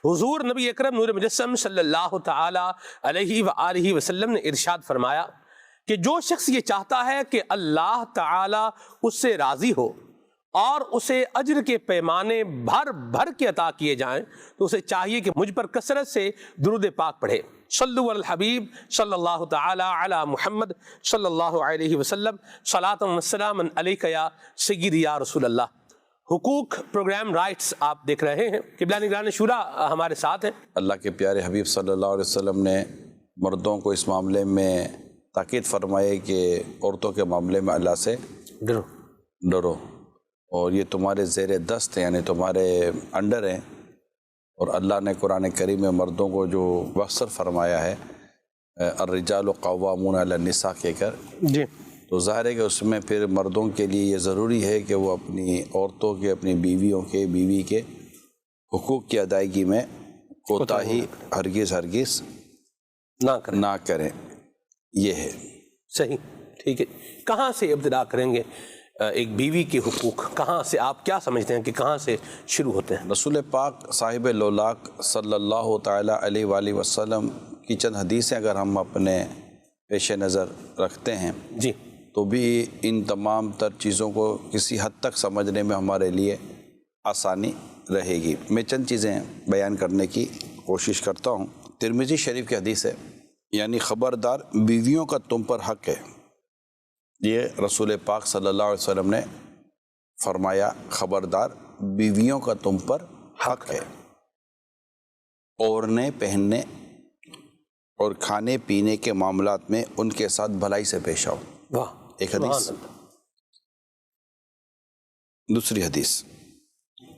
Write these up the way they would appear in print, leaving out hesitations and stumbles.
حضور نبی اکرم نور مجسم صلی اللہ تعالی علیہ وآلہ وسلم نے ارشاد فرمایا کہ جو شخص یہ چاہتا ہے کہ اللہ تعالی اس سے راضی ہو اور اسے اجر کے پیمانے بھر بھر کے عطا کیے جائیں تو اسے چاہیے کہ مجھ پر کثرت سے درود پاک پڑھے۔ صلو علی الحبیب صلی اللہ تعالی علی محمد صلی اللہ علیہ وسلم، صلاۃ و سلام علیک یا سیدی یا رسول اللہ۔ حقوق پروگرام رائٹس آپ دیکھ رہے ہیں، قبلہ نگران شورا ہمارے ساتھ ہیں۔ اللہ کے پیارے حبیب صلی اللہ علیہ وسلم نے مردوں کو اس معاملے میں تاکید فرمائے کہ عورتوں کے معاملے میں اللہ سے ڈرو اور یہ تمہارے زیر دست ہیں، یعنی تمہارے انڈر ہیں۔ اور اللہ نے قرآن کریم میں مردوں کو جو وصف فرمایا ہے الرجال قوامون علی النساء کہہ کر، جی، تو ظاہر ہے کہ اس میں پھر مردوں کے لیے یہ ضروری ہے کہ وہ اپنی عورتوں کے، اپنی بیویوں کے، بیوی کے حقوق کی ادائیگی میں کوتاہی ہرگز نہ کریں۔ یہ ہے صحیح، ٹھیک ہے۔ کہاں سے ابتدا کریں گے ایک بیوی کے حقوق؟ کہاں سے آپ کیا سمجھتے ہیں کہ کہاں سے شروع ہوتے ہیں؟ رسول پاک صاحب لولاک صلی اللہ تعالیٰ علیہ وآلہ وسلم کی چند حدیثیں اگر ہم اپنے پیش نظر رکھتے ہیں جی، تو بھی ان تمام تر چیزوں کو کسی حد تک سمجھنے میں ہمارے لیے آسانی رہے گی۔ میں چند چیزیں بیان کرنے کی کوشش کرتا ہوں۔ ترمذی شریف کی حدیث ہے، یعنی خبردار بیویوں کا تم پر حق ہے۔ یہ رسول پاک صلی اللہ علیہ وسلم نے فرمایا، خبردار بیویوں کا تم پر حق ہے، اوڑھنے پہننے اور کھانے پینے کے معاملات میں ان کے ساتھ بھلائی سے پیش آؤ۔ واہ، ایک حدیث۔ دوسری حدیث،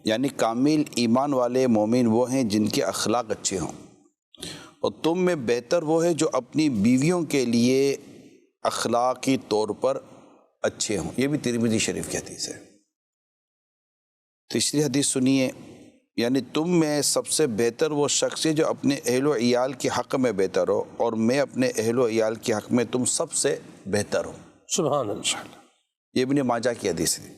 یعنی کامل ایمان والے مومن وہ ہیں جن کے اخلاق اچھے ہوں، اور تم میں بہتر وہ ہے جو اپنی بیویوں کے لیے اخلاقی طور پر اچھے ہوں۔ یہ بھی ترمذی شریف کی حدیث ہے۔ تیسری حدیث سنیے، یعنی تم میں سب سے بہتر وہ شخص ہے جو اپنے اہل و عیال کے حق میں بہتر ہو، اور میں اپنے اہل و عیال کے حق میں تم سب سے بہتر ہوں۔ سبحان اللہ۔ یہ ابن ماجہ کی حدیث ہے۔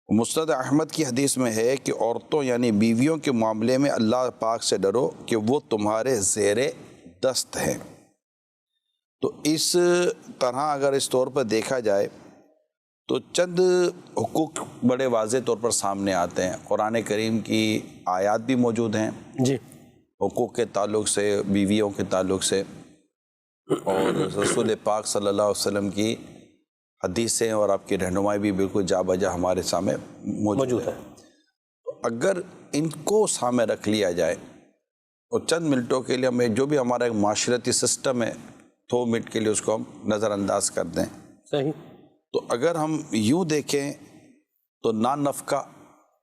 مسند احمد کی حدیث میں ہے کہ عورتوں یعنی بیویوں کے معاملے میں اللہ پاک سے ڈرو کہ وہ تمہارے زیر دست ہیں۔ تو اس طرح اگر اس طور پر دیکھا جائے تو چند حقوق بڑے واضح طور پر سامنے آتے ہیں۔ قرآن کریم کی آیات بھی موجود ہیں جی، حقوق کے تعلق سے، بیویوں کے تعلق سے، اور رسول پاک صلی اللہ علیہ وسلم کی حدیثیں اور آپ کی رہنمائی بھی بالکل جا بجا ہمارے سامنے موجود ہے۔ تو اگر ان کو سامنے رکھ لیا جائے اور چند منٹوں کے لیے ہمیں جو بھی ہمارا ایک معاشرتی سسٹم ہے 2 منٹ کے لیے اس کو ہم نظر انداز کر دیں، صحیح، تو اگر ہم یوں دیکھیں تو نفقہ،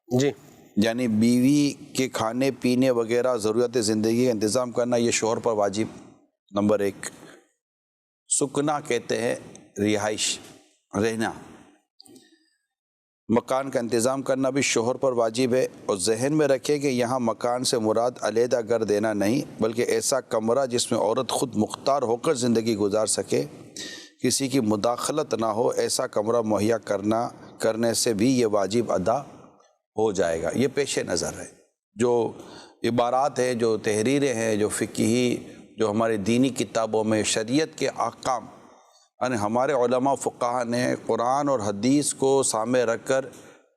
جی، یعنی بیوی کے کھانے پینے وغیرہ ضرورت زندگی کا انتظام کرنا، یہ شوہر پر واجب نمبر 1۔ سکنا کہتے ہیں رہائش، رہنا، مکان کا انتظام کرنا بھی شوہر پر واجب ہے۔ اور ذہن میں رکھے کہ یہاں مکان سے مراد علیحدہ گھر دینا نہیں، بلکہ ایسا کمرہ جس میں عورت خود مختار ہو کر زندگی گزار سکے، کسی کی مداخلت نہ ہو، ایسا کمرہ مہیا کرنے سے بھی یہ واجب ادا ہو جائے گا۔ یہ پیش نظر ہے۔ جو عبارات ہیں، جو تحریریں ہیں، جو فقہی، جو ہمارے دینی کتابوں میں شریعت کے احکام، یعنی ہمارے علماء فقہا نے قرآن اور حدیث کو سامنے رکھ کر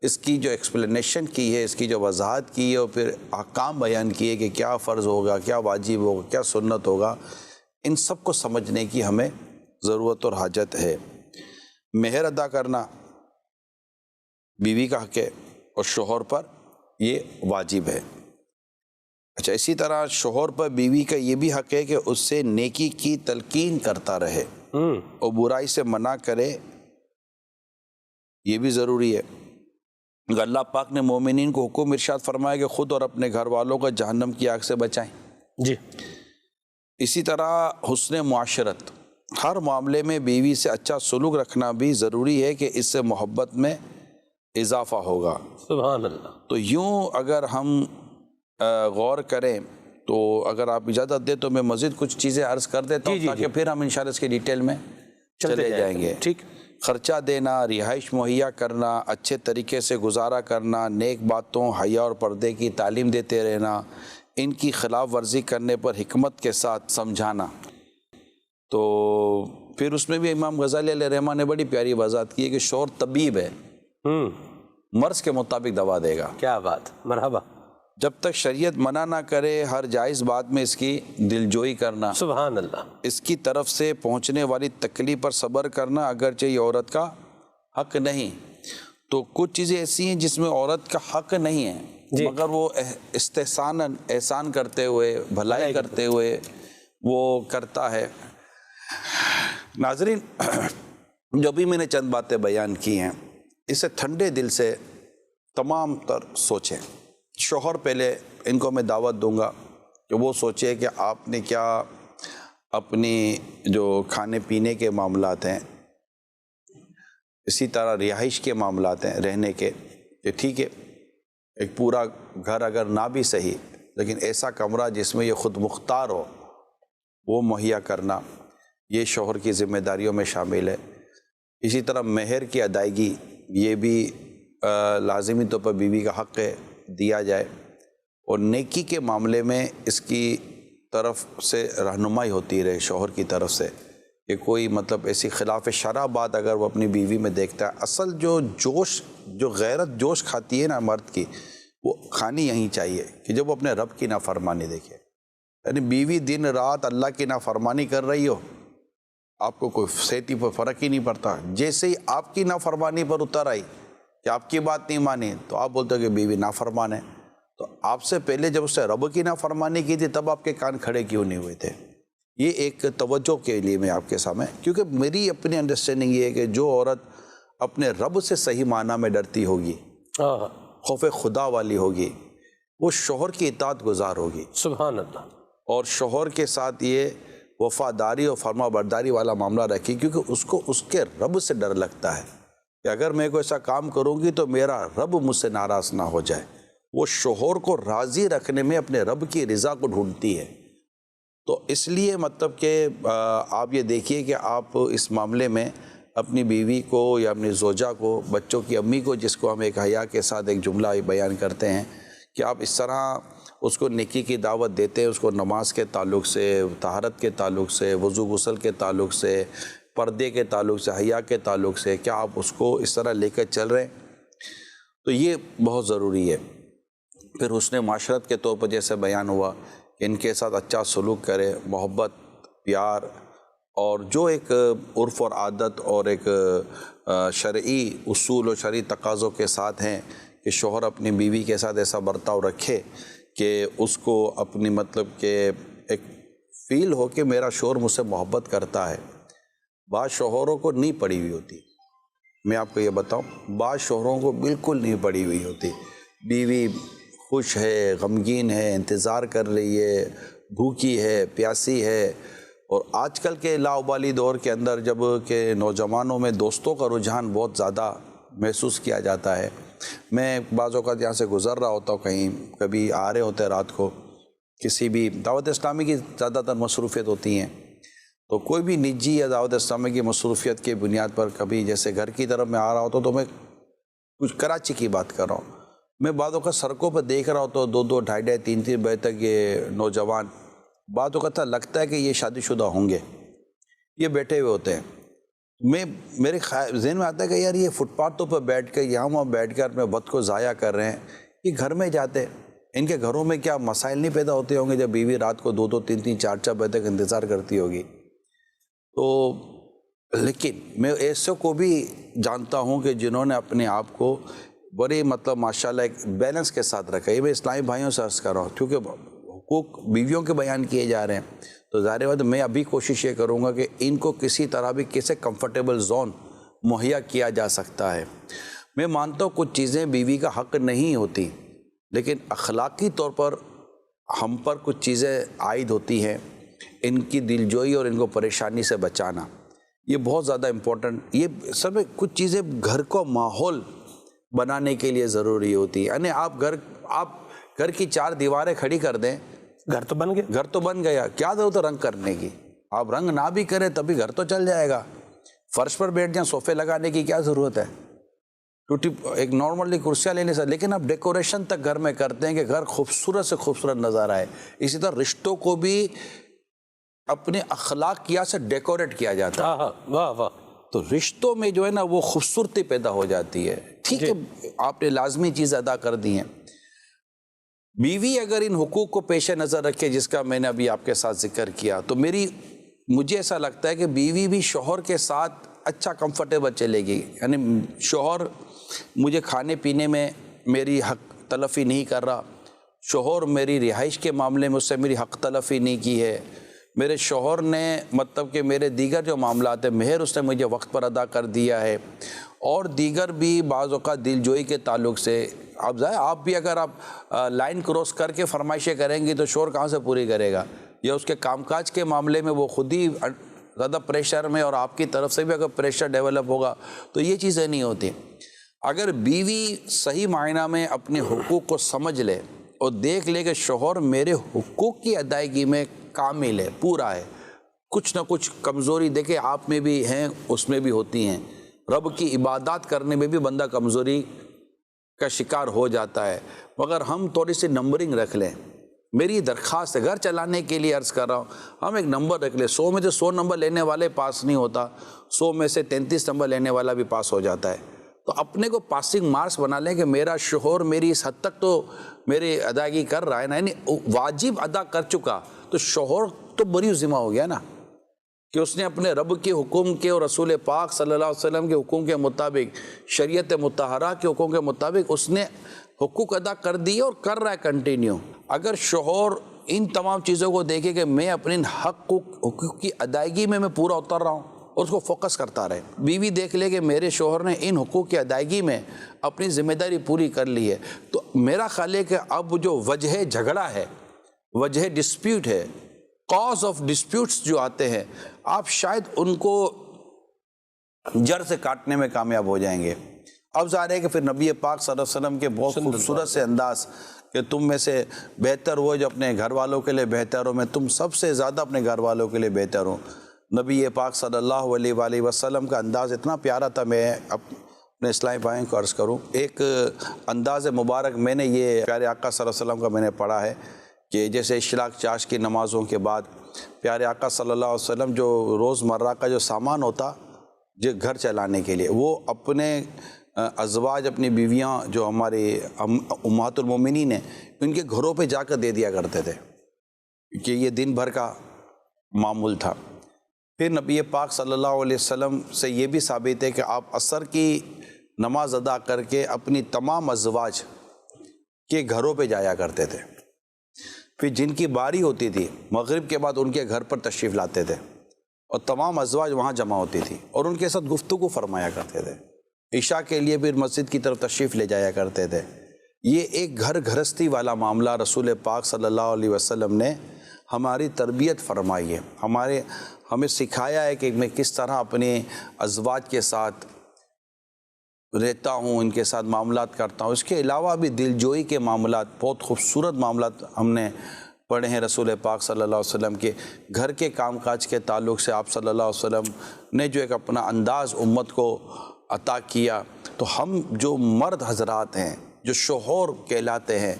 اس کی جو ایکسپلینیشن کی ہے، اس کی جو وضاحت کی ہے، اور پھر احکام بیان کیے کہ کیا فرض ہوگا، کیا واجب ہوگا، کیا سنت ہوگا، ان سب کو سمجھنے کی ہمیں ضرورت اور حاجت ہے۔ مہر ادا کرنا بیوی کا حق ہے اور شوہر پر یہ واجب ہے۔ اچھا، اسی طرح شوہر پر بیوی کا یہ بھی حق ہے کہ اس سے نیکی کی تلقین کرتا رہے اور برائی سے منع کرے، یہ بھی ضروری ہے۔ اللہ پاک نے مومنین کو حکم ارشاد فرمایا کہ خود اور اپنے گھر والوں کو جہنم کی آگ سے بچائیں۔ جی، اسی طرح حسن معاشرت، ہر معاملے میں بیوی سے اچھا سلوک رکھنا بھی ضروری ہے کہ اس سے محبت میں اضافہ ہوگا۔ سبحان اللہ۔ تو یوں اگر ہم غور کریں تو اگر آپ اجازت دیں تو میں مزید کچھ چیزیں عرض کر دیتا ہوں تاکہ پھر ہم انشاءاللہ اس کے ڈیٹیل میں چلے جائیں گے۔ ٹھیک۔ خرچہ دینا، رہائش مہیا کرنا، اچھے طریقے سے گزارا کرنا، نیک باتوں، حیا اور پردے کی تعلیم دیتے رہنا، ان کی خلاف ورزی کرنے پر حکمت کے ساتھ سمجھانا۔ تو پھر اس میں بھی امام غزالی علیہ رحمہ نے بڑی پیاری وضاحت کی ہے کہ شوہر طبیب ہے، مرض کے مطابق دوا دے گا۔ کیا بات، مرحبا۔ جب تک شریعت منع نہ کرے ہر جائز بات میں اس کی دلجوئی کرنا، سبحان اللہ۔ اس کی طرف سے پہنچنے والی تکلیف پر صبر کرنا، اگرچہ یہ عورت کا حق نہیں۔ تو کچھ چیزیں ایسی ہیں جس میں عورت کا حق نہیں ہے، مگر وہ استحساناً، احسان کرتے ہوئے، بھلائی کرتے ہوئے وہ کرتا ہے۔ ناظرین، جو بھی میں نے چند باتیں بیان کی ہیں، اسے ٹھنڈے دل سے تمام تر سوچیں۔ شوہر پہلے ان کو میں دعوت دوں گا کہ وہ سوچے کہ آپ نے کیا اپنی جو کھانے پینے کے معاملات ہیں، اسی طرح رہائش کے معاملات ہیں، رہنے کے، کہ ٹھیک ہے ایک پورا گھر اگر نہ بھی صحیح لیکن ایسا کمرہ جس میں یہ خود مختار ہو وہ مہیا کرنا، یہ شوہر کی ذمہ داریوں میں شامل ہے۔ اسی طرح مہر کی ادائیگی، یہ بھی لازمی طور پر بیوی کا حق ہے، دیا جائے۔ اور نیکی کے معاملے میں اس کی طرف سے رہنمائی ہوتی رہے، شوہر کی طرف سے، کہ کوئی مطلب ایسی خلاف شرع بات اگر وہ اپنی بیوی میں دیکھتا ہے، اصل جو جوش، جو غیرت جوش کھاتی ہے نا مرد کی، وہ کھانی یہیں چاہیے کہ جب وہ اپنے رب کی نافرمانی دیکھے۔ یعنی بیوی دن رات اللہ کی نافرمانی کر رہی ہو، آپ کو کوئی سیٹی پر فرق ہی نہیں پڑتا، جیسے ہی آپ کی نافرمانی پر اتر آئی کہ آپ کی بات نہیں مانی تو آپ بولتے ہو کہ بیوی نافرمان ہے۔ تو آپ سے پہلے جب اس سے رب کی نافرمانی کی تھی تب آپ کے کان کھڑے کیوں نہیں ہوئے تھے؟ یہ ایک توجہ کے لیے میں آپ کے سامنے، کیونکہ میری اپنی انڈرسٹینڈنگ یہ ہے کہ جو عورت اپنے رب سے صحیح معنی میں ڈرتی ہوگی، خوف خدا والی ہوگی، وہ شوہر کی اطاعت گزار ہوگی، سبحان اللہ، اور شوہر کے ساتھ یہ وفاداری اور فرما برداری والا معاملہ رکھی، کیونکہ اس کو اس کے رب سے ڈر لگتا ہے کہ اگر میں کوئی ایسا کام کروں گی تو میرا رب مجھ سے ناراض نہ ہو جائے۔ وہ شوہر کو راضی رکھنے میں اپنے رب کی رضا کو ڈھونڈتی ہے۔ تو اس لیے مطلب کہ آپ یہ دیکھیے کہ آپ اس معاملے میں اپنی بیوی کو یا اپنی زوجہ کو، بچوں کی امی کو، جس کو ہم ایک حیا کے ساتھ ایک جملہ بیان کرتے ہیں، کہ آپ اس طرح اس کو نیکی کی دعوت دیتے ہیں، اس کو نماز کے تعلق سے، طہارت کے تعلق سے، وضو غسل کے تعلق سے، پردے کے تعلق سے، حیا کے تعلق سے، کیا آپ اس کو اس طرح لے کر چل رہے ہیں؟ تو یہ بہت ضروری ہے۔ پھر حسن معاشرت کے طور پر جیسے بیان ہوا کہ ان کے ساتھ اچھا سلوک کرے، محبت، پیار، اور جو ایک عرف اور عادت اور ایک شرعی اصول اور شرعی تقاضوں کے ساتھ ہیں کہ شوہر اپنی بیوی کے ساتھ ایسا برتاؤ رکھے کہ اس کو اپنی مطلب کہ ایک فیل ہو کہ میرا شوہر مجھ سے محبت کرتا ہے۔ بعض شوہروں کو نہیں پڑی ہوئی ہوتی، میں آپ کو یہ بتاؤں، بعض شوہروں کو بالکل نہیں پڑی ہوئی ہوتی، بیوی خوش ہے، غمگین ہے، انتظار کر رہی ہے، بھوکی ہے، پیاسی ہے۔ اور آج کل کے لاابالی دور کے اندر جب کہ نوجوانوں میں دوستوں کا رجحان بہت زیادہ محسوس کیا جاتا ہے، میں بعض اوقات یہاں سے گزر رہا ہوتا ہوں، کہیں کبھی آ رہے ہوتے ہیں رات کو، کسی بھی دعوت اسلامی کی زیادہ تر مصروفیت ہوتی ہیں، تو کوئی بھی نجی یا دعوت اسلامی کی مصروفیت کے بنیاد پر کبھی جیسے گھر کی طرف میں آ رہا ہوتا ہوں، تو میں کچھ کراچی کی بات کر رہا ہوں، میں بعض اوقات سڑکوں پر دیکھ رہا ہوتا ہوں 2-2, 2.5, 3 بجے تک یہ نوجوان، بعض اوقات لگتا ہے کہ یہ شادی شدہ ہوں گے، یہ بیٹھے ہوئے ہوتے ہیں۔ میرے ذہن میں آتا ہے کہ یار یہ فٹ پاتھوں پر بیٹھ کر، یہاں وہاں بیٹھ کر اپنے وقت کو ضائع کر رہے ہیں، یہ گھر میں جاتے، ان کے گھروں میں کیا مسائل نہیں پیدا ہوتے ہوں گے جب بیوی رات کو 2-2, 3-3, 4-4 بجے تک انتظار کرتی ہوگی؟ تو لیکن میں ایسے کو بھی جانتا ہوں کہ جنہوں نے اپنے آپ کو بڑی مطلب ماشاءاللہ ایک بیلنس کے ساتھ رکھا ہے۔ یہ میں اسلامی بھائیوں سے عرض کر رہا ہوں، کیونکہ حقوق بیویوں کے بیان کیے جا رہے ہیں، تو ظاہر بات میں ابھی کوشش یہ کروں گا کہ ان کو کسی طرح بھی کسی کمفرٹیبل زون مہیا کیا جا سکتا ہے۔ میں مانتا ہوں کچھ چیزیں بیوی کا حق نہیں ہوتی، لیکن اخلاقی طور پر ہم پر کچھ چیزیں عائد ہوتی ہیں، ان کی دلجوئی اور ان کو پریشانی سے بچانا، یہ بہت زیادہ امپورٹنٹ، یہ سب کچھ چیزیں گھر کو ماحول بنانے کے لیے ضروری ہوتی ہے۔ یعنی آپ گھر کی 4 دیواریں کھڑی کر دیں، گھر تو بن گیا، گھر تو بن گیا، کیا ضرورت ہے رنگ کرنے کی؟ آپ رنگ نہ بھی کریں تبھی گھر تو چل جائے گا۔ فرش پر بیٹھ جائیں، صوفے لگانے کی کیا ضرورت ہے؟ ٹوٹی ایک نارملی کرسیاں لینے سے، لیکن اب ڈیکوریشن تک گھر میں کرتے ہیں کہ گھر خوبصورت سے خوبصورت نظر آئے۔ اسی طرح رشتوں کو بھی اپنے اخلاقیات سے ڈیکوریٹ کیا جاتا ہے، واہ واہ، تو رشتوں میں جو ہے نا وہ خوبصورتی پیدا ہو جاتی ہے۔ ٹھیک ہے، آپ نے لازمی چیز ادا کر دی ہیں۔ بیوی اگر ان حقوق کو پیش نظر رکھے جس کا میں نے ابھی آپ کے ساتھ ذکر کیا، تو مجھے ایسا لگتا ہے کہ بیوی بھی شوہر کے ساتھ اچھا کمفرٹیبل چلے گی، یعنی شوہر مجھے کھانے پینے میں میری حق تلفی نہیں کر رہا، شوہر میری رہائش کے معاملے میں اس سے میری حق تلفی نہیں کی ہے، میرے شوہر نے مطلب کہ میرے دیگر جو معاملات ہیں مہر اس نے مجھے وقت پر ادا کر دیا ہے، اور دیگر بھی بعض اوقات دل جوئی کے تعلق سے آپ بھی اگر آپ لائن کراس کر کے فرمائشیں کریں گی تو شوہر کہاں سے پوری کرے گا، یا اس کے کام کاج کے معاملے میں وہ خود ہی زیادہ پریشر میں، اور آپ کی طرف سے بھی اگر پریشر ڈیولپ ہوگا تو یہ چیزیں نہیں ہوتی۔ اگر بیوی صحیح معنی میں اپنے حقوق کو سمجھ لے اور دیکھ لے کہ شوہر میرے حقوق کی ادائیگی میں کامل ہے، پورا ہے، کچھ نہ کچھ کمزوری دیکھے آپ میں بھی ہیں، اس میں بھی ہوتی ہیں، رب کی عبادات کرنے میں بھی بندہ کمزوری کا شکار ہو جاتا ہے، مگر ہم تھوڑی سی نمبرنگ رکھ لیں۔ میری درخواست ہے، گھر چلانے کے لیے عرض کر رہا ہوں، ہم ایک نمبر رکھ لیں، 100 میں سے 100 نمبر لینے والے پاس نہیں ہوتا، 100 میں سے 33 نمبر لینے والا بھی پاس ہو جاتا ہے، تو اپنے کو پاسنگ مارکس بنا لیں کہ میرا شوہر میری اس حد تک تو میری ادائیگی کر رہا ہے نا، یعنی واجب ادا کر چکا، تو شوہر تو بری ذمہ ہو گیا نا، کہ اس نے اپنے رب کے حکم کے اور رسول پاک صلی اللہ علیہ وسلم کے حکم کے مطابق، شریعت مطہرہ کے حکم کے مطابق اس نے حقوق ادا کر دیے اور کر رہا ہے کنٹینیو۔ اگر شوہر ان تمام چیزوں کو دیکھے کہ میں اپنے حقوق کی ادائیگی میں پورا اتر رہا ہوں اور اس کو فوکس کرتا رہے، بیوی دیکھ لے کہ میرے شوہر نے ان حقوق کی ادائیگی میں اپنی ذمہ داری پوری کر لی ہے، تو میرا خیال ہے کہ اب جو وجہ جھگڑا ہے، وجہ ڈسپیوٹ ہے، کاز آف ڈسپیوٹس جو آتے ہیں، آپ شاید ان کو جڑ سے کاٹنے میں کامیاب ہو جائیں گے۔ اب ظاہر ہے کہ پھر نبی پاک صلی اللہ علیہ وسلم کے بہت خوبصورت سے انداز کہ تم میں سے بہتر وہ جو اپنے گھر والوں کے لیے بہتر ہو، میں تم سب سے زیادہ اپنے گھر والوں کے لیے بہتر ہوں۔ نبی پاک صلی اللہ علیہ وآلہ وسلم کا انداز اتنا پیارا تھا، میں اپنے اسلامی بھائیوں کو عرض کروں، ایک انداز مبارک میں نے یہ پیارے آقا صلی اللہ علیہ وسلم کا میں نے پڑھا ہے کہ جیسے اشراق چاش کی نمازوں کے بعد پیارے آقا صلی اللہ علیہ وسلم جو روز مرہ کا جو سامان ہوتا جو گھر چلانے کے لیے، وہ اپنے ازواج، اپنی بیویاں جو ہماری امہات المومنین ہیں، ان کے گھروں پہ جا کر دے دیا کرتے تھے، کہ یہ دن بھر کا معمول تھا۔ پھر نبی پاک صلی اللہ علیہ وسلم سے یہ بھی ثابت ہے کہ آپ عصر کی نماز ادا کر کے اپنی تمام ازواج کے گھروں پہ جایا کرتے تھے، پھر جن کی باری ہوتی تھی مغرب کے بعد ان کے گھر پر تشریف لاتے تھے اور تمام ازواج وہاں جمع ہوتی تھی اور ان کے ساتھ گفتگو فرمایا کرتے تھے، عشاء کے لیے پھر مسجد کی طرف تشریف لے جایا کرتے تھے۔ یہ ایک گھر گھرستی والا معاملہ رسول پاک صلی اللہ علیہ وسلم نے ہماری تربیت فرمائی ہے، ہمیں سکھایا ہے کہ میں کس طرح اپنے ازواج کے ساتھ رہتا ہوں، ان کے ساتھ معاملات کرتا ہوں۔ اس کے علاوہ بھی دل جوئی کے معاملات، بہت خوبصورت معاملات ہم نے پڑھے ہیں رسول پاک صلی اللہ علیہ وسلم کے گھر کے کام کاج کے تعلق سے۔ آپ صلی اللہ علیہ وسلم نے جو ایک اپنا انداز امت کو عطا کیا، تو ہم جو مرد حضرات ہیں، جو شوہر کہلاتے ہیں،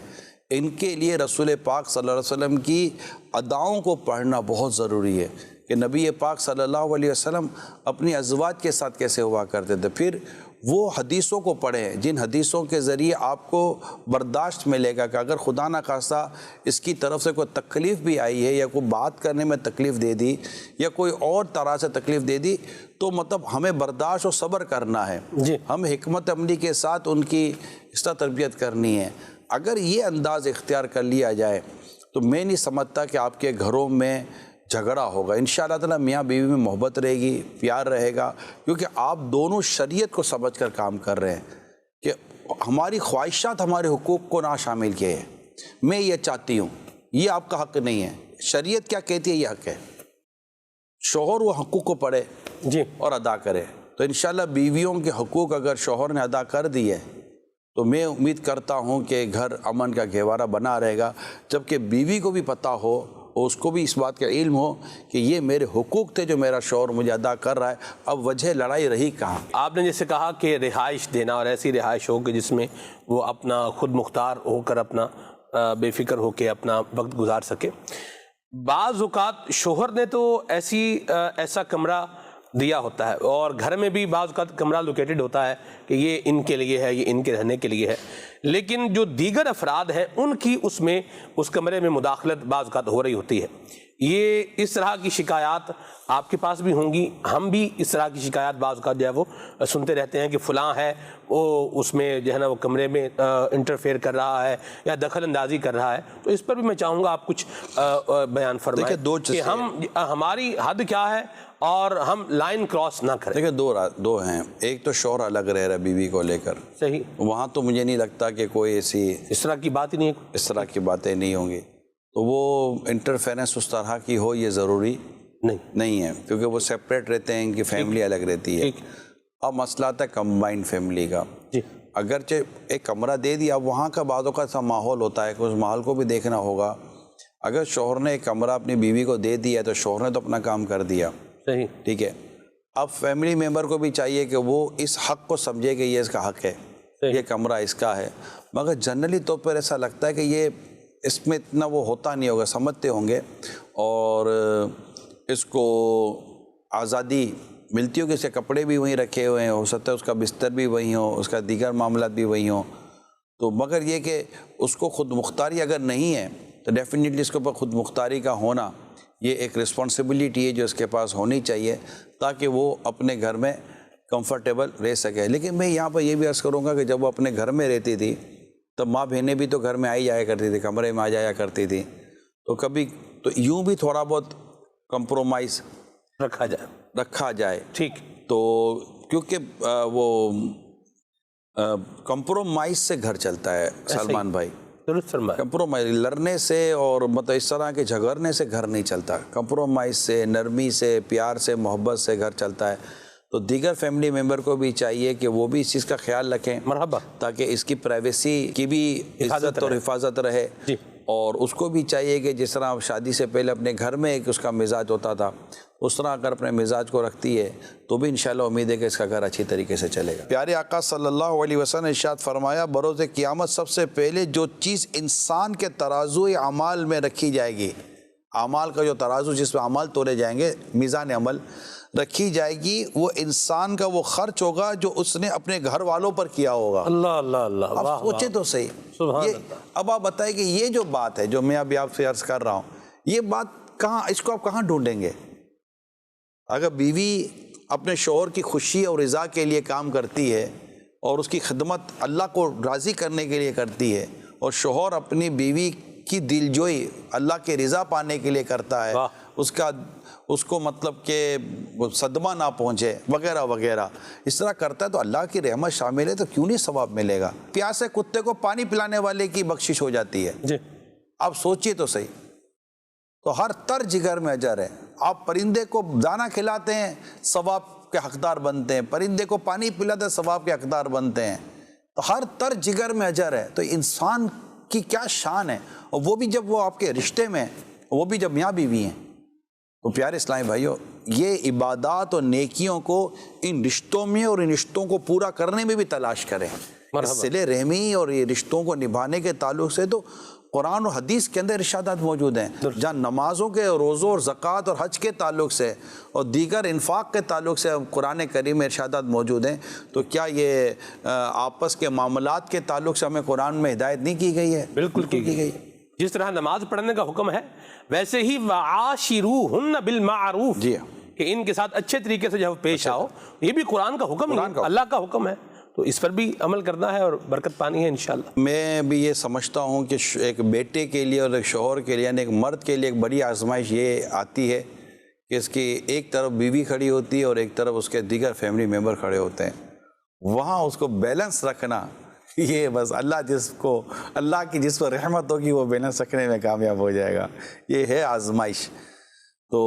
ان کے لیے رسول پاک صلی اللہ علیہ وسلم کی اداؤں کو پڑھنا بہت ضروری ہے کہ نبی پاک صلی اللہ علیہ وسلم اپنی ازواج کے ساتھ کیسے ہوا کرتے تھے۔ پھر وہ حدیثوں کو پڑھیں جن حدیثوں کے ذریعے آپ کو برداشت ملے گا کہ اگر خدا نہ خواستہ اس کی طرف سے کوئی تکلیف بھی آئی ہے، یا کوئی بات کرنے میں تکلیف دے دی، یا کوئی اور طرح سے تکلیف دے دی، تو مطلب ہمیں برداشت اور صبر کرنا ہے، ہم حکمت عملی کے ساتھ ان کی اس طرح تربیت کرنی ہے۔ اگر یہ انداز اختیار کر لیا جائے تو میں نہیں سمجھتا کہ آپ کے گھروں میں جھگڑا ہوگا۔ انشاءاللہ تعالیٰ میاں بیوی میں محبت رہے گی، پیار رہے گا، کیونکہ آپ دونوں شریعت کو سمجھ کر کام کر رہے ہیں کہ ہماری خواہشات ہمارے حقوق کو نہ شامل کیے ہیں، میں یہ چاہتی ہوں، یہ آپ کا حق نہیں ہے، شریعت کیا کہتی ہے یہ حق ہے۔ شوہر وہ حقوق کو پڑھے اور ادا کرے، تو انشاءاللہ بیویوں کے حقوق اگر شوہر نے ادا کر دیے تو میں امید کرتا ہوں کہ گھر امن کا گہوارہ بنا رہے گا، جبکہ بیوی کو بھی پتہ ہو اور اس کو بھی اس بات کا علم ہو کہ یہ میرے حقوق تھے جو میرا شوہر مجھے ادا کر رہا ہے، اب وجہ لڑائی رہی کہاں؟ آپ نے جیسے کہا کہ رہائش دینا، اور ایسی رہائش ہو کہ جس میں وہ اپنا خود مختار ہو کر اپنا بے فکر ہو کے اپنا وقت گزار سکے۔ بعض اوقات شوہر نے تو ایسا کمرہ دیا ہوتا ہے، اور گھر میں بھی بعض اوقات کمرہ لوکیٹڈ ہوتا ہے کہ یہ ان کے لیے ہے، یہ ان کے رہنے کے لیے ہے، لیکن جو دیگر افراد ہیں ان کی اس کمرے میں مداخلت بعض اوقات ہو رہی ہوتی ہے۔ یہ اس طرح کی شکایات آپ کے پاس بھی ہوں گی، ہم بھی اس طرح کی شکایات بعض اوقات جو ہے وہ سنتے رہتے ہیں کہ فلاں ہے وہ اس میں جو ہے نا وہ کمرے میں انٹرفیئر کر رہا ہے یا دخل اندازی کر رہا ہے۔ تو اس پر بھی میں چاہوں گا آپ کچھ بیان فرمائیں کہ ہماری حد کیا ہے اور ہم لائن کراس نہ کریں۔ دیکھیں دو ہیں، ایک تو شوہر الگ رہ رہا ہے بیوی کو لے کر، صحیح، وہاں تو مجھے نہیں لگتا کہ کوئی اس طرح کی بات ہی نہیں ہے، اس طرح کی باتیں نہیں ہوں گی، تو وہ انٹرفیرنس اس طرح کی ہو یہ ضروری نہیں ہے، کیونکہ وہ سیپریٹ رہتے ہیں، ان کی فیملی الگ رہتی ہے۔ اب مسئلہ آتا ہے کمبائنڈ فیملی کا، اگرچہ ایک کمرہ دے دیا، اب وہاں کا بعضوں کا ایسا ماحول ہوتا ہے کہ اس ماحول کو بھی دیکھنا ہوگا۔ اگر شوہر نے ایک کمرہ اپنی بیوی کو دے دیا تو شوہر نے تو اپنا کام کر دیا، ٹھیک ہے، اب فیملی ممبر کو بھی چاہیے کہ وہ اس حق کو سمجھے کہ یہ اس کا حق ہے، یہ کمرہ اس کا ہے، مگر جنرلی طور پر ایسا لگتا ہے کہ یہ اس میں اتنا وہ ہوتا نہیں ہوگا، سمجھتے ہوں گے، اور اس کو آزادی ملتی ہو کہ اس کے کپڑے بھی وہیں رکھے ہوئے ہیں، ہو سکتا ہے اس کا بستر بھی وہیں ہو، اس کا دیگر معاملات بھی وہیں ہوں، تو مگر یہ کہ اس کو خود مختاری اگر نہیں ہے تو ڈیفینیٹلی اس کے اوپر خود مختاری کا ہونا یہ ایک رسپانسبلٹی ہے جو اس کے پاس ہونی چاہیے تاکہ وہ اپنے گھر میں کمفرٹیبل رہ سکے۔ لیکن میں یہاں پر یہ بھی عرض کروں گا کہ جب وہ اپنے گھر میں رہتی تھی تو ماں بہنیں بھی تو گھر میں آئی جایا کرتی تھی، کمرے میں آ جایا کرتی تھی، تو کبھی تو یوں بھی تھوڑا بہت کمپرومائز رکھا جائے، ٹھیک، تو کیونکہ وہ کمپرومائز سے گھر چلتا ہے سلمان بھائی، کمپرومائز لڑنے سے اور مطلب اس طرح کے جھگڑنے سے گھر نہیں چلتا، کمپرومائز سے، نرمی سے، پیار سے، محبت سے گھر چلتا ہے۔ تو دیگر فیملی ممبر کو بھی چاہیے کہ وہ بھی اس چیز کا خیال رکھیں تاکہ اس کی پرائیویسی کی بھی عزت اور حفاظت رہے، اور اس کو بھی چاہیے کہ جس طرح شادی سے پہلے اپنے گھر میں ایک اس کا مزاج ہوتا تھا اس طرح اگر اپنے مزاج کو رکھتی ہے تو بھی انشاءاللہ امید ہے کہ اس کا گھر اچھی طریقے سے چلے گا۔ پیارے آقا صلی اللہ علیہ وسلم نے ارشاد فرمایا بروز قیامت سب سے پہلے جو چیز انسان کے ترازو اعمال میں رکھی جائے گی، اعمال کا جو ترازو جس میں اعمال تولے جائیں گے، میزان عمل رکھی جائے گی، وہ انسان کا وہ خرچ ہوگا جو اس نے اپنے گھر والوں پر کیا ہوگا۔ اللہ اللہ اللہ، اب سوچیں تو صحیح، اب آپ بتائیں کہ یہ جو بات ہے جو میں ابھی آپ سے عرض کر رہا ہوں، یہ بات کہاں، اس کو آپ کہاں ڈھونڈیں گے؟ اگر بیوی اپنے شوہر کی خوشی اور رضا کے لیے کام کرتی ہے اور اس کی خدمت اللہ کو راضی کرنے کے لیے کرتی ہے، اور شوہر اپنی بیوی کی دلجوئی اللہ کے رضا پانے کے لیے کرتا ہے، اس کو مطلب کہ صدمہ نہ پہنچے وغیرہ وغیرہ، اس طرح کرتا ہے تو اللہ کی رحمت شامل ہے، تو کیوں نہیں ثواب ملے گا؟ پیاسے کتے کو پانی پلانے والے کی بخشش ہو جاتی ہے۔ آپ سوچئے تو صحیح، تو ہر تر جگر میں اجر ہے۔ آپ پرندے کو دانہ کھلاتے ہیں ثواب کے حقدار بنتے ہیں، پرندے کو پانی پلاتے ہیں ثواب کے حقدار بنتے ہیں، تو ہر تر جگر میں اجر ہے۔ تو انسان کی کیا شان ہے، اور وہ بھی جب وہ آپ کے رشتے میں، وہ بھی جب میاں بیوی ہیں، تو پیارے اسلامی بھائیوں، یہ عبادات اور نیکیوں کو ان رشتوں میں اور ان رشتوں کو پورا کرنے میں بھی تلاش کریں۔ صلہ رحمی اور یہ رشتوں کو نبھانے کے تعلق سے تو قرآن و حدیث کے اندر ارشادات موجود ہیں، جہاں نمازوں کے، روزوں اور زکوٰۃ اور حج کے تعلق سے اور دیگر انفاق کے تعلق سے قرآن کریم میں ارشادات موجود ہیں، تو کیا یہ آپس کے معاملات کے تعلق سے ہمیں قرآن میں ہدایت نہیں کی گئی ہے؟ بالکل کی گئی۔ جس طرح نماز پڑھنے کا حکم ہے ویسے ہی وعاشروہن بالمعروف، جی، کہ ان کے ساتھ اچھے طریقے سے جب پیش آؤ، یہ بھی قرآن کا حکم ہے، اللہ کا حکم ہے، تو اس پر بھی عمل کرنا ہے اور برکت پانی ہے انشاءاللہ۔ میں بھی یہ سمجھتا ہوں کہ ایک بیٹے کے لیے اور ایک شوہر کے لیے، یعنی ایک مرد کے لیے ایک بڑی آزمائش یہ آتی ہے کہ اس کی ایک طرف بیوی کھڑی ہوتی ہے اور ایک طرف اس کے دیگر فیملی ممبر کھڑے ہوتے ہیں، وہاں اس کو بیلنس رکھنا، یہ بس اللہ کی جس پر رحمت ہوگی وہ بیلنس رکھنے میں کامیاب ہو جائے گا، یہ ہے آزمائش۔ تو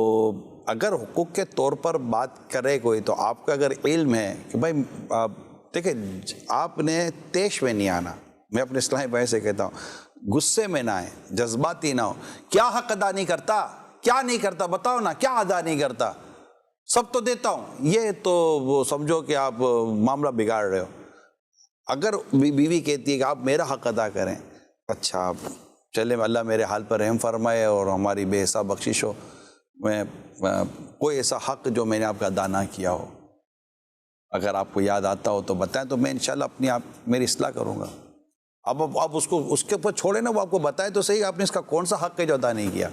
اگر حقوق کے طور پر بات کرے کوئی، تو آپ کا اگر علم ہے کہ بھائی دیکھیں آپ نے تیش میں نہیں آنا، میں اپنے اسلامی بھائی سے کہتا ہوں، غصے میں نہ آئے، جذباتی نہ ہو. کیا حق ادا نہیں کرتا؟ کیا نہیں کرتا بتاؤ نا، کیا ادا نہیں کرتا؟ سب تو دیتا ہوں. یہ تو وہ سمجھو کہ آپ معاملہ بگاڑ رہے ہو. اگر بیوی کہتی ہے کہ آپ میرا حق ادا کریں، اچھا آپ چلے اللہ میرے حال پر رحم فرمائے اور ہماری بے حساب بخشش ہو، میں کوئی ایسا حق جو میں نے آپ کا ادا نہ کیا ہو اگر آپ کو یاد آتا ہو تو بتائیں، تو میں انشاءاللہ میری اصلاح کروں گا. اب آپ اس کے اوپر چھوڑیں نا، وہ آپ کو بتائے تو صحیح آپ نے اس کا کون سا حق ہے جو ادا نہیں کیا.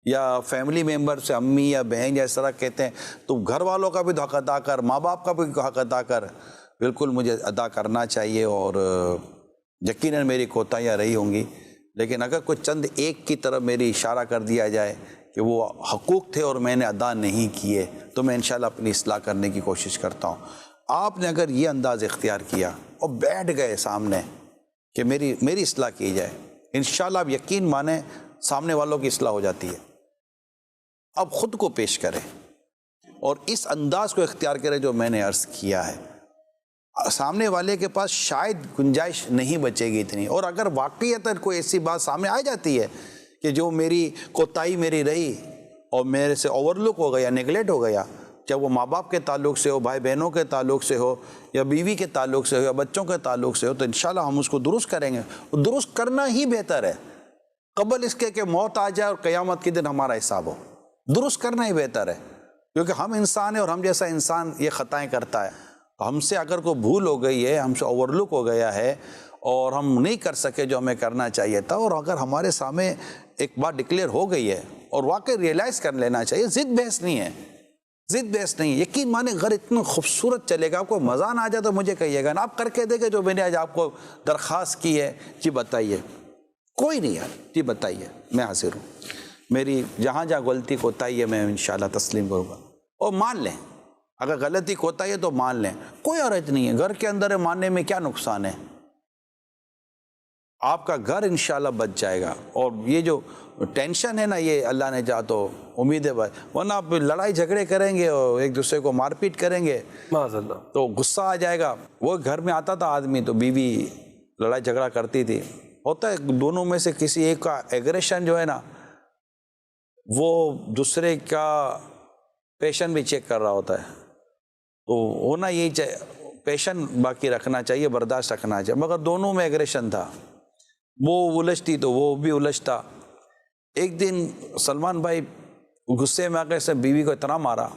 یا فیملی ممبر سے امی یا بہن یا اس طرح کہتے ہیں تو گھر والوں کا بھی تو حق ادا کر، ماں باپ کا بھی حق ادا کر. بالکل مجھے ادا کرنا چاہیے اور یقیناً میری کوتاہیاں رہی ہوں گی، لیکن اگر کوئی چند ایک کی طرف میری اشارہ کر دیا جائے کہ وہ حقوق تھے اور میں نے ادا نہیں کیے تو میں انشاءاللہ اپنی اصلاح کرنے کی کوشش کرتا ہوں. آپ نے اگر یہ انداز اختیار کیا اور بیٹھ گئے سامنے کہ میری اصلاح کی جائے، انشاءاللہ آپ یقین مانیں سامنے والوں کی اصلاح ہو جاتی ہے. اب خود کو پیش کریں اور اس انداز کو اختیار کریں جو میں نے عرض کیا ہے. سامنے والے کے پاس شاید گنجائش نہیں بچے گی اتنی، اور اگر واقعیتاً کوئی ایسی بات سامنے آ جاتی ہے کہ جو میری کوتاہی میری رہی اور میرے سے اوور لک ہو گیا، نیگلیکٹ ہو گیا، چاہے وہ ماں باپ کے تعلق سے ہو، بھائی بہنوں کے تعلق سے ہو، یا بیوی کے تعلق سے ہو، یا بچوں کے تعلق سے ہو، تو انشاءاللہ ہم اس کو درست کریں گے. درست کرنا ہی بہتر ہے قبل اس کے کہ موت آ جائے اور قیامت کے دن ہمارا حساب ہو. درست کرنا ہی بہتر ہے، کیونکہ ہم انسان ہیں اور ہم جیسا انسان یہ خطائیں کرتا ہے. ہم سے اگر کوئی بھول ہو گئی ہے، ہم سے اوور لک ہو گیا ہے اور ہم نہیں کر سکے جو ہمیں کرنا چاہیے تھا، اور اگر ہمارے سامنے ایک بات ڈکلیئر ہو گئی ہے اور واقعی ریئلائز کر لینا چاہیے. ضد بحث نہیں ہے، ضد بحث نہیں ہے. یقین مانے گھر اتنا خوبصورت چلے گا، آپ کو مزہ نہ آ جائے تو مجھے کہیے گا نا، آپ کر کے دیکھیں جو میں نے آج آپ کو درخواست کی ہے. جی بتائیے. کوئی نہیں یار، جی بتائیے، میں حاضر ہوں. میری جہاں غلطی کوتاہی ہے میں انشاءاللہ تسلیم کروں گا، اور مان لیں اگر غلطی کوتاہی ہے تو مان لیں، کوئی حرج نہیں ہے. گھر کے اندر ماننے میں کیا نقصان ہے؟ آپ کا گھر انشاءاللہ بچ جائے گا. اور یہ جو ٹینشن ہے نا، یہ اللہ نے چاہا تو امید ہے بھائی، ورنہ آپ لڑائی جھگڑے کریں گے اور ایک دوسرے کو مار پیٹ کریں گے معاذ اللہ، تو غصہ آ جائے گا. وہ گھر میں آتا تھا آدمی تو بیوی لڑائی جھگڑا کرتی تھی، ہوتا ہے دونوں میں سے کسی ایک کا ایگریشن جو ہے نا وہ دوسرے کا پیشن بھی چیک کر رہا ہوتا ہے. تو ہونا یہی چاہیے، پیشن باقی رکھنا چاہیے، برداشت رکھنا چاہیے. مگر دونوں میں ایگریشن تھا، وہ الجھتی تو وہ بھی الجھتا. ایک دن سلمان بھائی غصے میں آ کے سے بیوی کو اتنا مارا،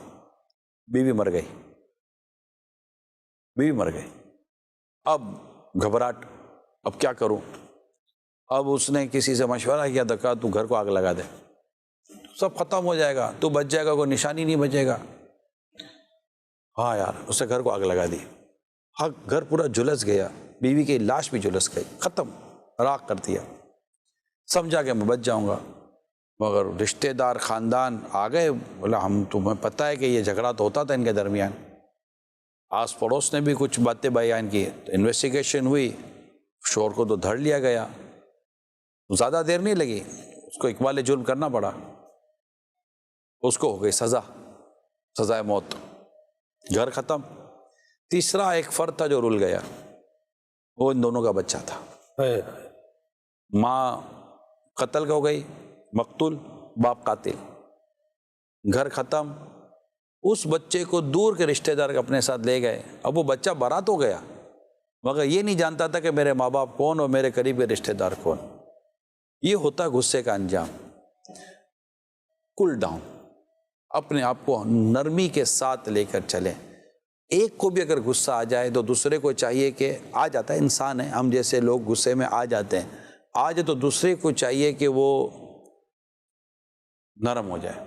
بیوی مر گئی. بیوی مر گئی. اب گھبراہٹ، اب کیا کروں؟ اب اس نے کسی سے مشورہ کیا تو کہا تو گھر کو آگ لگا دے، سب ختم ہو جائے گا، تو بچ جائے گا، کوئی نشانی نہیں بچے گا. ہاں یار، اس نے گھر کو آگ لگا دی. گھر پورا جھلس گیا، بیوی کی لاش بھی جھلس گئی، ختم، راکھ کر دیا. سمجھا کہ میں بچ جاؤں گا، مگر رشتہ دار خاندان آ گئے، بولا ہم تمہیں پتہ ہے کہ یہ جھگڑا تو ہوتا تھا ان کے درمیان. آس پڑوس نے بھی کچھ باتیں بیان کی، انویسٹیگیشن ہوئی، شوہر کو تو دھر لیا گیا. زیادہ دیر نہیں لگی، اس کو اقبال جرم کرنا پڑا، اس کو ہو گئی سزائے موت، گھر ختم. تیسرا ایک فرد تھا جو رل گیا، وہ ان دونوں کا بچہ تھا. ماں قتل ہو گئی، مقتول، باپ قاتل، گھر ختم. اس بچے کو دور کے رشتہ دار اپنے ساتھ لے گئے. اب وہ بچہ برات ہو گیا مگر یہ نہیں جانتا تھا کہ میرے ماں باپ کون اور میرے قریب کے رشتہ دار کون. یہ ہوتا غصے کا انجام. کول ڈاؤن، اپنے آپ کو نرمی کے ساتھ لے کر چلیں. ایک کو بھی اگر غصہ آ جائے تو دوسرے کو چاہیے کہ آ جاتا ہے، انسان ہے، ہم جیسے لوگ غصے میں آ جاتے ہیں، آ جائے تو دوسرے کو چاہیے کہ وہ نرم ہو جائے،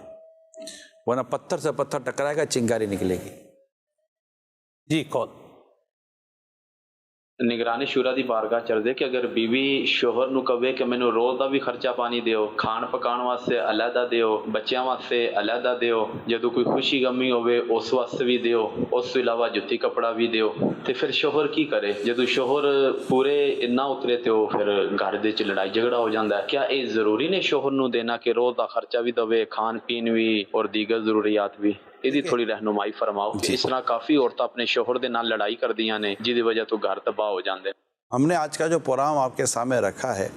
ورنہ پتھر سے پتھر ٹکرائے گا، چنگاری نکلے گی. جی کون؟ نگرانی شورا دی بارگاہ چڑھدے کہ اگر بیوی شوہر نو کہے کہ مینوں روز دا بھی خرچہ پانی دیو، کھان پکان واسطے علیحدہ دیو، بچیاں واسطے علیحدہ دیو، جدوں کوئی خوشی غمی ہوے اس واسطے بھی دیو، اس تو علاوہ جُتی کپڑا بھی دیو، تے پھر شوہر کی کرے؟ جدوں شوہر پورے نہ اترے تے پھر گھر دے وچ لڑائی جھگڑا ہو جاندا ہے. کیا اے ضروری نے شوہر نو دینا کہ روز دا خرچہ بھی دے، کھان پین بھی اور دیگر ضروریات بھی؟ یہ تھوڑی رہنمائی فرماؤ کہ اس طرح کافی عورتیں اپنے شوہر دے نال لڑائی کردیاں نے جہدی وجہ تو گھر تباہ ہو جاندے. ہم نے آج کا جو پروگرام آپ کے سامنے رکھا ہے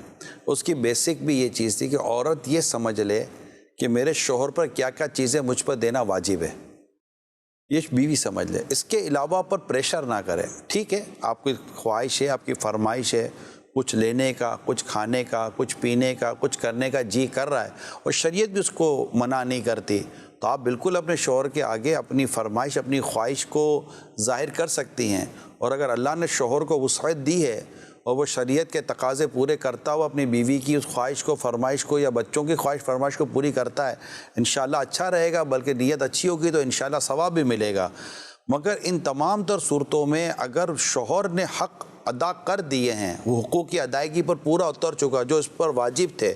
اس کی بیسک بھی یہ چیز تھی کہ عورت یہ سمجھ لے کہ میرے شوہر پر کیا کیا چیزیں مجھ پر دینا واجب ہے، یہ بیوی سمجھ لے، اس کے علاوہ پر پریشر نہ کرے۔ ٹھیک ہے، آپ کی خواہش ہے، آپ کی فرمائش ہے، کچھ لینے کا، کچھ کھانے کا، کچھ پینے کا، کچھ کرنے کا جی کر رہا ہے اور شریعت بھی اس کو منع نہیں کرتی، تو آپ بالکل اپنے شوہر کے آگے اپنی فرمائش، اپنی خواہش کو ظاہر کر سکتی ہیں۔ اور اگر اللہ نے شوہر کو وسعت دی ہے اور وہ شریعت کے تقاضے پورے کرتا ہوا اپنی بیوی کی اس خواہش کو، فرمائش کو، یا بچوں کی خواہش فرمائش کو پوری کرتا ہے، انشاءاللہ اچھا رہے گا، بلکہ نیت اچھی ہوگی تو انشاءاللہ ثواب بھی ملے گا۔ مگر ان تمام تر صورتوں میں اگر شوہر نے حق ادا کر دیے ہیں، وہ حقوق کی ادائیگی پر پورا اتر چکا جو اس پر واجب تھے،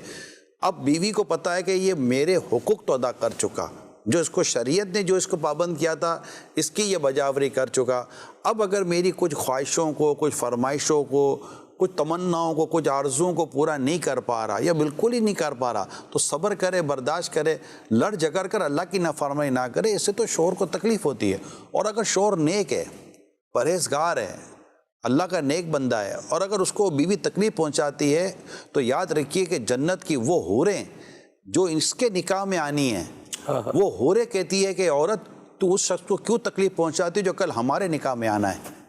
اب بیوی کو پتہ ہے کہ یہ میرے حقوق تو ادا کر چکا، جو اس کو شریعت نے جو اس کو پابند کیا تھا اس کی یہ بجاوری کر چکا، اب اگر میری کچھ خواہشوں کو، کچھ فرمائشوں کو، کچھ تمناؤں کو، کچھ آرزوؤں کو پورا نہیں کر پا رہا یا بالکل ہی نہیں کر پا رہا، تو صبر کرے، برداشت کرے، لڑ جھگڑ کر اللہ کی نافرمانی نہ کرے، اس سے تو شوہر کو تکلیف ہوتی ہے۔ اور اگر شوہر نیک ہے، پرہیزگار ہے، اللہ کا نیک بندہ ہے، اور اگر اس کو بیوی تکلیف پہنچاتی ہے تو یاد رکھیے کہ جنت کی وہ حوریں جو اس کے نکاح میں آنی ہیں، وہ حوریں کہتی ہے کہ عورت تو اس شخص کو کیوں تکلیف پہنچاتی جو کل ہمارے نکاح میں آنا ہے۔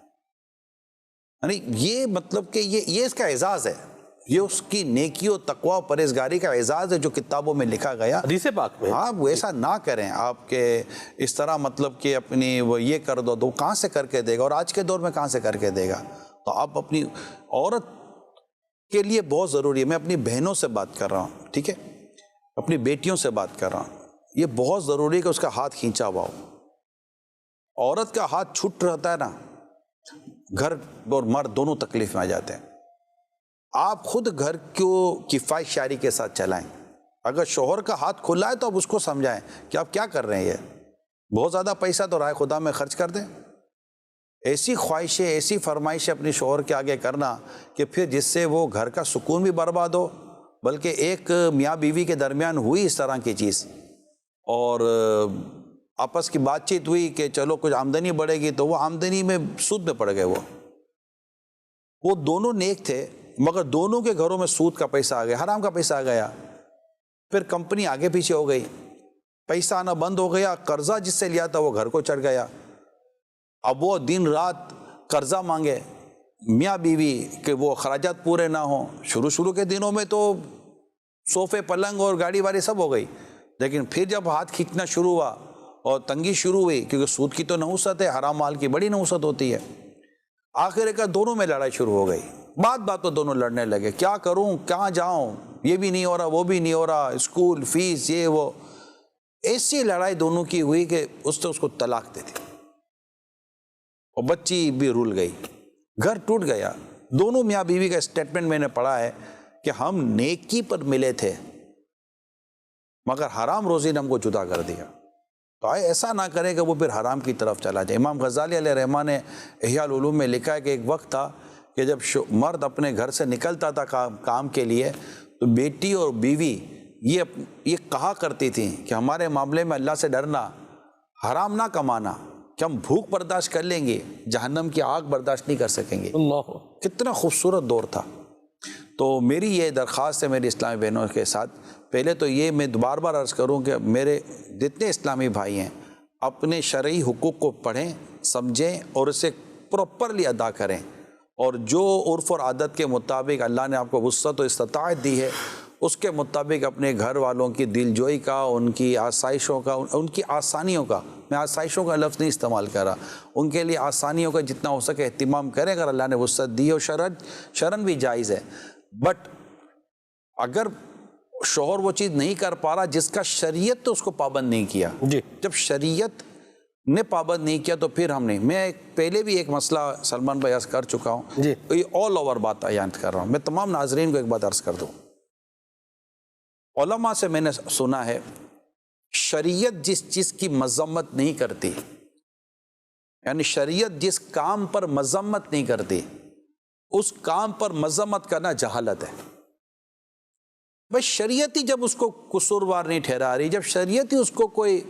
یعنی یہ مطلب کہ یہ اس کا اعزاز ہے، یہ اس کی نیکی و تقوی و پرہیزگاری کا اعزاز ہے جو کتابوں میں لکھا گیا۔ حدیث پاک میں ہاں، وہ ایسا نہ کریں آپ کہ اس طرح مطلب کہ اپنی وہ یہ کر دو تو کہاں سے کر کے دے گا، اور آج کے دور میں کہاں سے کر کے دے گا۔ تو آپ اپنی عورت کے لیے بہت ضروری ہے، میں اپنی بہنوں سے بات کر رہا ہوں، ٹھیک ہے، اپنی بیٹیوں سے بات کر رہا ہوں، یہ بہت ضروری ہے کہ اس کا ہاتھ کھینچا ہوا ہو۔ عورت کا ہاتھ چھوٹ رہتا ہے نا، گھر اور مرد دونوں تکلیف میں آ جاتے ہیں۔ آپ خود گھر کو کفایت شعری کے ساتھ چلائیں، اگر شوہر کا ہاتھ کھلا ہے تو آپ اس کو سمجھائیں کہ آپ کیا کر رہے ہیں، یہ بہت زیادہ پیسہ تو رائے خدا میں خرچ کر دیں۔ ایسی خواہشیں، ایسی فرمائشیں اپنی شوہر کے آگے کرنا کہ پھر جس سے وہ گھر کا سکون بھی برباد ہو، بلکہ ایک میاں بیوی کے درمیان ہوئی اس طرح کی چیز اور آپس کی بات چیت ہوئی کہ چلو کچھ آمدنی بڑھے گی، تو وہ آمدنی میں سود میں پڑ گئے، وہ دونوں نیک تھے مگر دونوں کے گھروں میں سود کا پیسہ آ گیا، حرام کا پیسہ آ گیا، پھر کمپنی آگے پیچھے ہو گئی، پیسہ آنا بند ہو گیا، قرضہ جس سے لیا تھا وہ گھر کو چڑھ گیا، اب وہ دن رات قرضہ مانگے میاں بیوی کہ وہ اخراجات پورے نہ ہوں۔ شروع کے دنوں میں تو صوفے، پلنگ اور گاڑی واڑی سب ہو گئی، لیکن پھر جب ہاتھ کھینچنا شروع ہوا اور تنگی شروع ہوئی، کیونکہ سود کی تو نحوست ہے، حرام مال کی بڑی نحوست ہوتی ہے، آخر کا دونوں میں لڑائی شروع ہو گئی، بات تو دونوں لڑنے لگے، کیا کروں، کہاں جاؤں، یہ بھی نہیں ہو رہا، وہ بھی نہیں ہو رہا، اسکول فیس یہ وہ، ایسی لڑائی دونوں کی ہوئی کہ اس نے اس کو طلاق دے دی اور بچی بھی رول گئی، گھر ٹوٹ گیا۔ دونوں میاں بیوی کا اسٹیٹمنٹ میں نے پڑھا ہے کہ ہم نیکی پر ملے تھے مگر حرام روزی نے ہم کو جدا کر دیا، تو ایسا نہ کرے کہ وہ پھر حرام کی طرف چلا جائے۔ امام غزالی علیہ رحمہ نے احیاء العلوم میں لکھا ہے کہ ایک وقت تھا کہ جب مرد اپنے گھر سے نکلتا تھا کام کے لیے تو بیٹی اور بیوی یہ کہا کرتی تھیں کہ ہمارے معاملے میں اللہ سے ڈرنا، حرام نہ کمانا، کہ ہم بھوک برداشت کر لیں گے، جہنم کی آگ برداشت نہیں کر سکیں گے۔ اللہ، کتنا خوبصورت دور تھا۔ تو میری یہ درخواست ہے میری اسلامی بہنوں کے ساتھ، پہلے تو یہ میں بار بار عرض کروں کہ میرے جتنے اسلامی بھائی ہیں اپنے شرعی حقوق کو پڑھیں، سمجھیں اور اسے پراپرلی ادا کریں، اور جو عرف اور عادت کے مطابق اللہ نے آپ کو وسعت و استطاعت دی ہے اس کے مطابق اپنے گھر والوں کی دل جوئی کا، ان کی آسائشوں کا، ان کی آسانیوں کا، میں آسائشوں کا لفظ نہیں استعمال کر رہا، ان کے لیے آسانیوں کا جتنا ہو سکے اہتمام کریں اگر اللہ نے وسعت دی ہے، اور شرعن بھی جائز ہے۔ بٹ اگر شوہر وہ چیز نہیں کر پا رہا جس کا شریعت تو اس کو پابند نہیں کیا، جی، جب شریعت نے پابند نہیں کیا تو پھر ہم نہیں، میں پہلے بھی ایک مسئلہ سلمان بھائی عرض کر چکا ہوں، جی، یہ آل اوور بات بیان کر رہا ہوں، میں تمام ناظرین کو ایک بات عرض کر دوں، علماء سے میں نے سنا ہے شریعت جس چیز کی مذمت نہیں کرتی، یعنی شریعت جس کام پر مذمت نہیں کرتی اس کام پر مذمت کرنا جہالت ہے۔ بس شریعت ہی جب اس کو قصوروار نہیں ٹھہرا رہی، جب شریعت ہی اس کو کوئی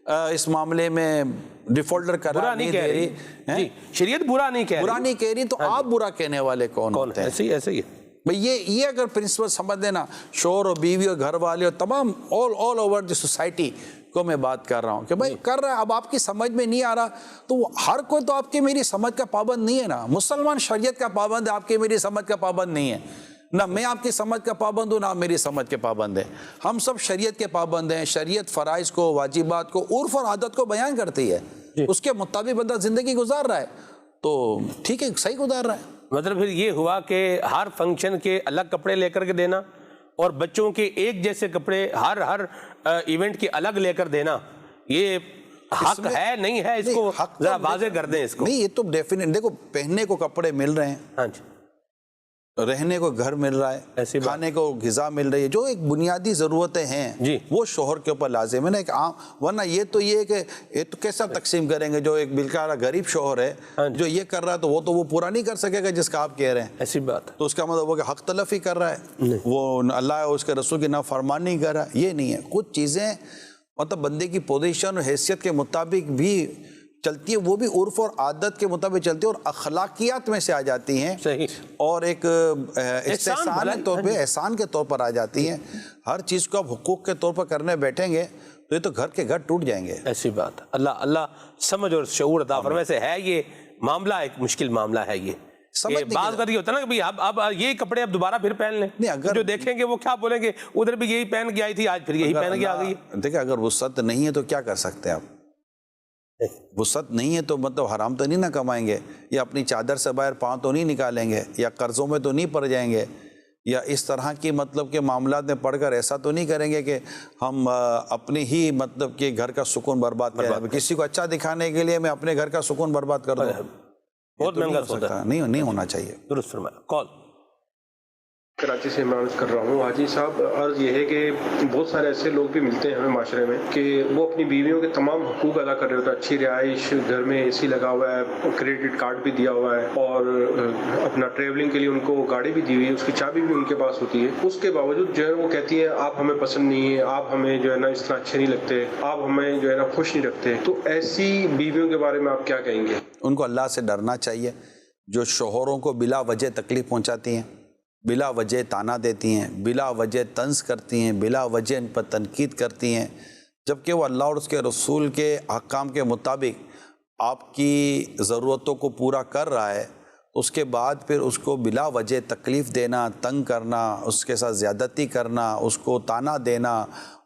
اس معاملے میں ڈیفالٹر برا قرار نہیں نہیں کہہ دے رہی رہی، جی، شریعت برا نہیں کہہ برا رہی، نہیں کہہ رہی، تو آپ برا کہنے والے کون ہوتے ہیں؟ ایسے ہی ہے بھئی یہ اگر پرنسپل سمجھ لینا، شوہر اور بیوی اور گھر والے اور تمام آل اوور دی سوسائٹی کو میں بات کر رہا ہوں کہ بھائی کر رہا ہے، اب آپ کی سمجھ میں نہیں آ رہا تو ہر کوئی تو آپ کی میری سمجھ کا پابند نہیں ہے نا. مسلمان شریعت کا پابند ہے، آپ کی میری سمجھ کا پابند نہیں ہے. نہ میں آپ کی سمجھ کا پابند ہوں، نہ آپ میری سمجھ کے پابند ہیں. ہم سب شریعت کے پابند ہیں. شریعت فرائض کو، واجبات کو، عرف اور عادت کو بیان کرتی ہے. اس کے مطابق بندہ زندگی گزار رہا ہے تو ٹھیک ہے، صحیح گزار رہا ہے. مطلب پھر یہ ہوا کہ ہر فنکشن کے الگ کپڑے لے کر کے دینا اور بچوں کے ایک جیسے کپڑے ہر ایونٹ کے الگ لے کر دینا، یہ حق ہے نہیں ہے؟ اس کو ذرا واضح کر دیں اس کو. نہیں، یہ تو ڈیفینیٹ، دیکھو پہننے کو کپڑے مل رہے ہیں، ہاں جی، رہنے کو گھر مل رہا ہے، کھانے کو غذا مل رہی ہے، جو ایک بنیادی ضرورتیں ہیں جی، وہ شوہر کے اوپر لازم ہے نا. ایک عام، ورنہ یہ تو یہ کہ یہ تو کیسا تقسیم کریں گے؟ جو ایک بالکل غریب شوہر ہے جو یہ کر رہا ہے تو وہ پورا نہیں کر سکے گا جس کا آپ کہہ رہے ہیں. ایسی بات تو اس کا مطلب وہ کہ حق تلفی کر رہا ہے، وہ اللہ اور اس کے رسول کی نافرمانی کر رہا ہے. یہ نہیں ہے. کچھ چیزیں مطلب بندے کی پوزیشن اور حیثیت کے مطابق بھی چلتی ہے، وہ بھی عرف اور عادت کے مطابق چلتی ہے اور اخلاقیات میں سے آ جاتی ہیں، اور ایک استحسان کے طور پہ، احسان کے طور پر آ جاتی ہیں. ہر چیز کو آپ حقوق کے طور پر کرنے بیٹھیں گے تو یہ تو گھر کے گھر ٹوٹ جائیں گے. ایسی بات. اللہ سمجھ اور شعور عطا فرمائے. سے ہے یہ معاملہ ایک مشکل معاملہ ہے. یہ بعض کا یہ ہوتا ہے نا کہ اب یہ کپڑے اب دوبارہ پھر پہن لیں، جو دیکھیں گے وہ کیا بولیں گے، ادھر بھی یہی پہن کے آئی تھی، آج پھر یہی پہن کے آ گئی. دیکھیں اگر وسعت نہیں ہے تو کیا کر سکتے ہیں آپ؟ وسعت نہیں ہے تو مطلب حرام تو نہیں نہ کمائیں گے، یا اپنی چادر سے باہر پاؤں تو نہیں نکالیں گے، یا قرضوں میں تو نہیں پڑ جائیں گے، یا اس طرح کی مطلب کہ معاملات میں پڑھ کر ایسا تو نہیں کریں گے کہ ہم اپنے ہی مطلب کہ گھر کا سکون برباد کریں. کسی کو اچھا دکھانے کے لیے میں اپنے گھر کا سکون برباد کر دوں، بہت مہنگا سودا ہے. نہیں ہونا چاہیے. درست فرمایا. کال کراچی سے عمران کر رہا ہوں. حاجی صاحب، عرض یہ ہے کہ بہت سارے ایسے لوگ بھی ملتے ہیں ہمیں معاشرے میں کہ وہ اپنی بیویوں کے تمام حقوق ادا کر رہے ہوتے ہیں. اچھی رہائش، گھر میں اے سی لگا ہوا ہے، کریڈٹ کارڈ بھی دیا ہوا ہے، اور اپنا ٹریولنگ کے لیے ان کو گاڑی بھی دی ہوئی ہے، اس کی چابی بھی ان کے پاس ہوتی ہے. اس کے باوجود جو ہے وہ کہتی ہے آپ ہمیں پسند نہیں ہیں، آپ ہمیں جو ہے نا اس طرح اچھے نہیں لگتے، آپ ہمیں جو ہے نا خوش نہیں رکھتے. تو ایسی بیویوں کے بارے میں آپ کیا کہیں گے؟ ان کو اللہ سے ڈرنا چاہیے جو شوہروں کو بلا وجہ تکلیف پہنچاتی ہیں، بلا وجہ تانا دیتی ہیں، بلا وجہ طنز کرتی ہیں، بلا وجہ ان پر تنقید کرتی ہیں، جبکہ وہ اللہ اور اس کے رسول کے احکام کے مطابق آپ کی ضرورتوں کو پورا کر رہا ہے. اس کے بعد پھر اس کو بلا وجہ تکلیف دینا، تنگ کرنا، اس کے ساتھ زیادتی کرنا، اس کو تانا دینا،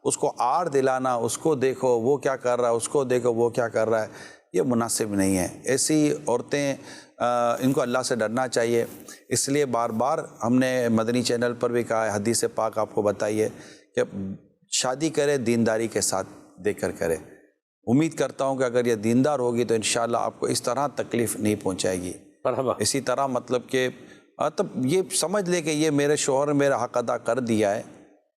اس کو آڑ دلانا، اس کو دیکھو وہ کیا کر رہا ہے، اس کو دیکھو وہ کیا کر رہا ہے، یہ مناسب نہیں ہے. ایسی عورتیں ان کو اللہ سے ڈرنا چاہیے. اس لیے بار بار ہم نے مدنی چینل پر بھی کہا ہے، حدیث پاک آپ کو بتائیے کہ شادی کرے دینداری کے ساتھ دیکھ کر کرے. امید کرتا ہوں کہ اگر یہ دیندار ہوگی تو انشاءاللہ آپ کو اس طرح تکلیف نہیں پہنچائے گی. اسی طرح مطلب کہ یہ سمجھ لے کہ یہ میرے شوہر میرا حق ادا کر دیا ہے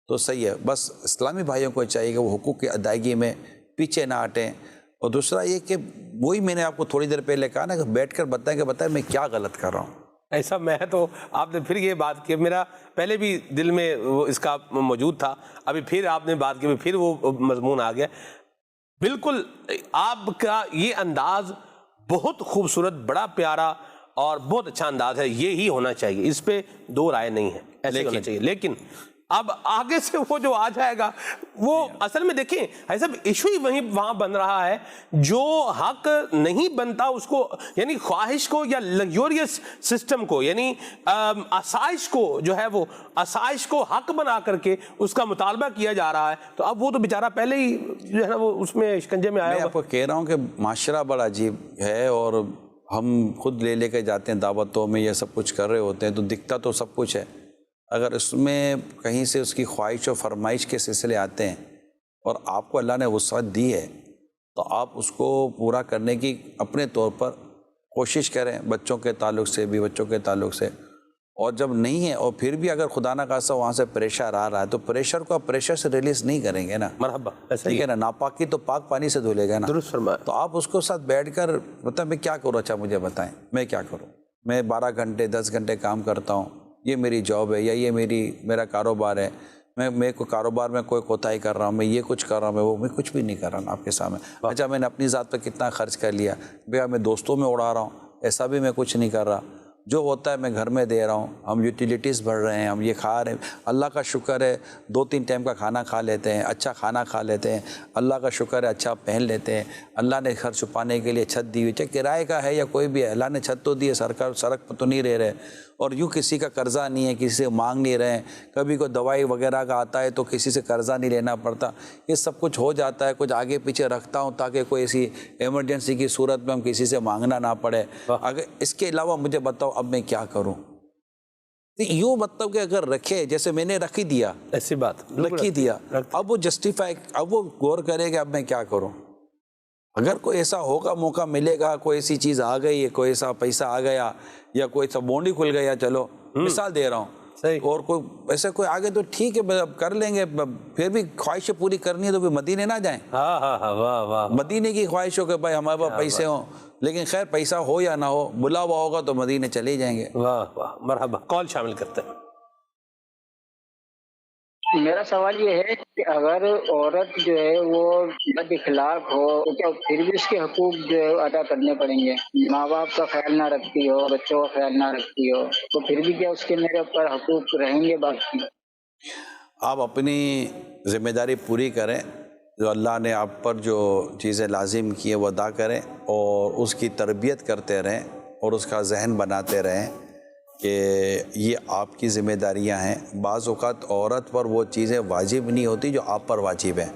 تو صحیح ہے. بس اسلامی بھائیوں کو چاہیے کہ وہ حقوق کی ادائیگی میں پیچھے نہ ہٹیں. اور دوسرا یہ کہ وہی میں نے آپ کو تھوڑی دیر پہلے کہا نا کہ بیٹھ کر بتائیں میں کیا غلط کر رہا ہوں. ایسا میں تو آپ نے پھر یہ بات کی، میرا پہلے بھی دل میں وہ اس کا موجود تھا، ابھی پھر آپ نے بات کی، پھر وہ مضمون آ گیا. بالکل آپ کا یہ انداز بہت خوبصورت، بڑا پیارا اور بہت اچھا انداز ہے. یہی ہونا چاہیے، اس پہ دو رائے نہیں ہے، ایسے ہونا چاہیے. لیکن اب آگے سے وہ جو آ جائے گا وہ اصل میں دیکھیں ایسا ایشو ہی وہاں بن رہا ہے. جو حق نہیں بنتا اس کو، یعنی خواہش کو یا لگزوریس سسٹم کو، یعنی آسائش کو جو ہے وہ آسائش کو حق بنا کر کے اس کا مطالبہ کیا جا رہا ہے. تو اب وہ تو بیچارہ پہلے ہی جو ہے نا وہ اس میں شکنجے میں آیا. میں آپ کو کہہ رہا ہوں کہ معاشرہ بڑا عجیب ہے، اور ہم خود لے کے جاتے ہیں دعوتوں میں، یہ سب کچھ کر رہے ہوتے ہیں تو دکھتا تو سب کچھ ہے. اگر اس میں کہیں سے اس کی خواہش و فرمائش کے سلسلے آتے ہیں اور آپ کو اللہ نے وسعت دی ہے تو آپ اس کو پورا کرنے کی اپنے طور پر کوشش کریں، بچوں کے تعلق سے بھی، بچوں کے تعلق سے. اور جب نہیں ہے اور پھر بھی اگر خدا نہ خاصہ وہاں سے پریشر آ رہا ہے تو پریشر کو آپ پریشر سے ریلیز نہیں کریں گے نا. مرحبا، ٹھیک ہے نا. ناپاکی تو پاک پانی سے دھلے گا نا. درست فرمایا. تو آپ اس کو ساتھ بیٹھ کر بتائیں میں کیا کروں، اچھا مجھے بتائیں میں کیا کروں. میں 12 گھنٹے 10 گھنٹے کام کرتا ہوں، یہ میری جاب ہے، یا یہ میرا کاروبار ہے، میں کوئی کاروبار میں کوئی کوتاہی کر رہا ہوں، میں یہ کچھ کر رہا ہوں، میں وہ میں کچھ بھی نہیں کر رہا ہوں آپ کے سامنے. اچھا میں نے اپنی ذات پہ کتنا خرچ کر لیا، بھیا میں دوستوں میں اڑا رہا ہوں، ایسا بھی میں کچھ نہیں کر رہا. جو ہوتا ہے میں گھر میں دے رہا ہوں، ہم یوٹیلیٹیز بھر رہے ہیں، ہم یہ کھا رہے ہیں. اللہ کا شکر ہے 2-3 ٹائم کا کھانا کھا لیتے ہیں، اچھا کھانا کھا لیتے ہیں. اللہ کا شکر ہے اچھا پہن لیتے ہیں. اللہ نے گھر چھپانے کے لیے چھت دی ہوئی، چاہے کرائے کا ہے یا کوئی بھی ہے، اللہ نے چھت تو دی ہے. سڑک پہ تو نہیں رہ رہے، اور یوں کسی کا قرضہ نہیں ہے، کسی سے مانگ نہیں رہے ہیں. کبھی کوئی دوائی وغیرہ کا آتا ہے تو کسی سے قرضہ نہیں لینا پڑتا. یہ سب کچھ ہو جاتا ہے. کچھ آگے پیچھے رکھتا ہوں تاکہ کوئی ایسی ایمرجنسی کی صورت میں ہم کسی سے مانگنا نہ پڑے. اگر اس کے علاوہ مجھے بتاؤ اب میں کیا کروں. یوں مطلب کہ اگر رکھے، جیسے میں نے رکھ ہی دیا، ایسی بات رکھ ہی دیا، اب وہ جسٹیفائی، اب وہ غور کرے کہ اب میں کیا کروں. اگر کوئی ایسا ہوگا، موقع ملے گا، کوئی ایسی چیز آ گئی ہے، کوئی ایسا پیسہ آ گیا یا کوئی ایسا بونڈ ہی کھل گیا، چلو مثال دے رہا ہوں، اور کوئی ایسے کوئی آگے تو ٹھیک ہے اب کر لیں گے. پھر بھی خواہشیں پوری کرنی ہے تو پھر مدینے نہ جائیں. مدینے کی خواہش ہو کہ بھائی ہمارے پاس پیسے ہوں، لیکن خیر پیسہ ہو یا نہ ہو، بلا ہوا ہوگا تو مدینے چلے جائیں گے. واہ واہ، مرحبا. کال شامل کرتے ہیں. میرا سوال یہ ہے کہ اگر عورت جو ہے وہ بد اخلاق ہو تو کیا پھر بھی اس کے حقوق جو ہے ادا کرنے پڑیں گے؟ ماں باپ کا خیال نہ رکھتی ہو، بچوں کا خیال نہ رکھتی ہو، تو پھر بھی کیا اس کے میرے اوپر حقوق رہیں گے باقی؟ آپ اپنی ذمہ داری پوری کریں، جو اللہ نے آپ پر جو چیزیں لازم کی ہیں وہ ادا کریں، اور اس کی تربیت کرتے رہیں اور اس کا ذہن بناتے رہیں کہ یہ آپ کی ذمہ داریاں ہیں. بعض اوقات عورت پر وہ چیزیں واجب نہیں ہوتی جو آپ پر واجب ہیں،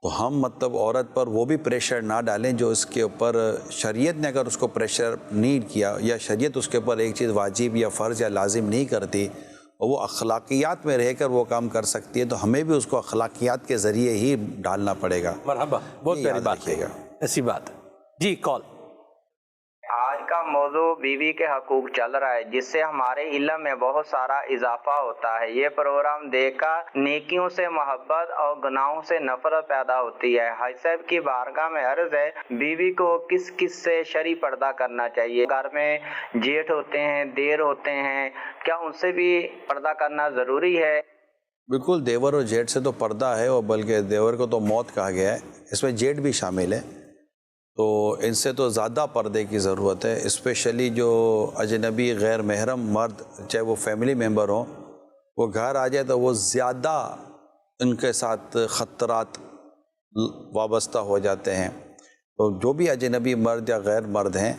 تو ہم مطلب عورت پر وہ بھی پریشر نہ ڈالیں جو اس کے اوپر شریعت نے اگر اس کو پریشر نہیں کیا، یا شریعت اس کے اوپر ایک چیز واجب یا فرض یا لازم نہیں کرتی، اور وہ اخلاقیات میں رہ کر وہ کام کر سکتی ہے، تو ہمیں بھی اس کو اخلاقیات کے ذریعے ہی ڈالنا پڑے گا. مرحبا، بہت پیاری بات ہے، ایسی بات ہے. جی کال. آج کا موضوع بیوی کے حقوق چل رہا ہے، جس سے ہمارے علم میں بہت سارا اضافہ ہوتا ہے. یہ پروگرام دیکھ کر نیکیوں سے محبت اور گناہوں سے نفرت پیدا ہوتی ہے. حاجی صاحب کی بارگاہ میں عرض ہے، بیوی کو کس کس سے شرعی پردہ کرنا چاہیے؟ گھر میں جیٹھ ہوتے ہیں، دیر ہوتے ہیں، کیا ان سے بھی پردہ کرنا ضروری ہے؟ بالکل، دیور اور جیٹھ سے تو پردہ ہے، اور بلکہ دیور کو تو موت کہا گیا ہے، اس میں جیٹھ بھی شامل ہے. تو ان سے تو زیادہ پردے کی ضرورت ہے، اسپیشلی جو اجنبی غیر محرم مرد، چاہے وہ فیملی ممبر ہوں، وہ گھر آ جائے تو وہ زیادہ ان کے ساتھ خطرات وابستہ ہو جاتے ہیں. تو جو بھی اجنبی مرد یا غیر مرد ہیں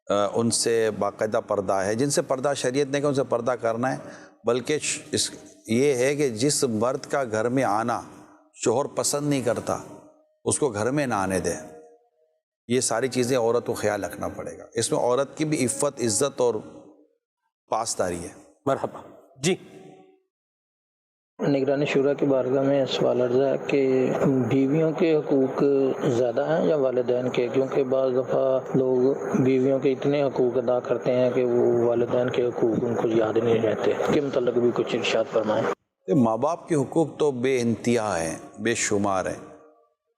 ان سے باقاعدہ پردہ ہے. جن سے پردہ شریعت نے کہا ان سے پردہ کرنا ہے، بلکہ یہ ہے کہ جس مرد کا گھر میں آنا شوہر پسند نہیں کرتا اس کو گھر میں نہ آنے دے. یہ ساری چیزیں عورت کو خیال رکھنا پڑے گا. اس میں عورت کی بھی عفت، عزت اور پاسداری ہے. مرحبا. جی نگرانی شورا کی بارگاہ میں سوال عرض ہے کہ بیویوں کے حقوق زیادہ ہیں یا والدین کے؟ کیونکہ بعض دفعہ لوگ بیویوں کے اتنے حقوق ادا کرتے ہیں کہ وہ والدین کے حقوق ان کو یاد نہیں رہتے. کے متعلق بھی کچھ ارشاد فرمائیں. ماں باپ کے حقوق تو بے انتہا ہیں، بے شمار ہیں.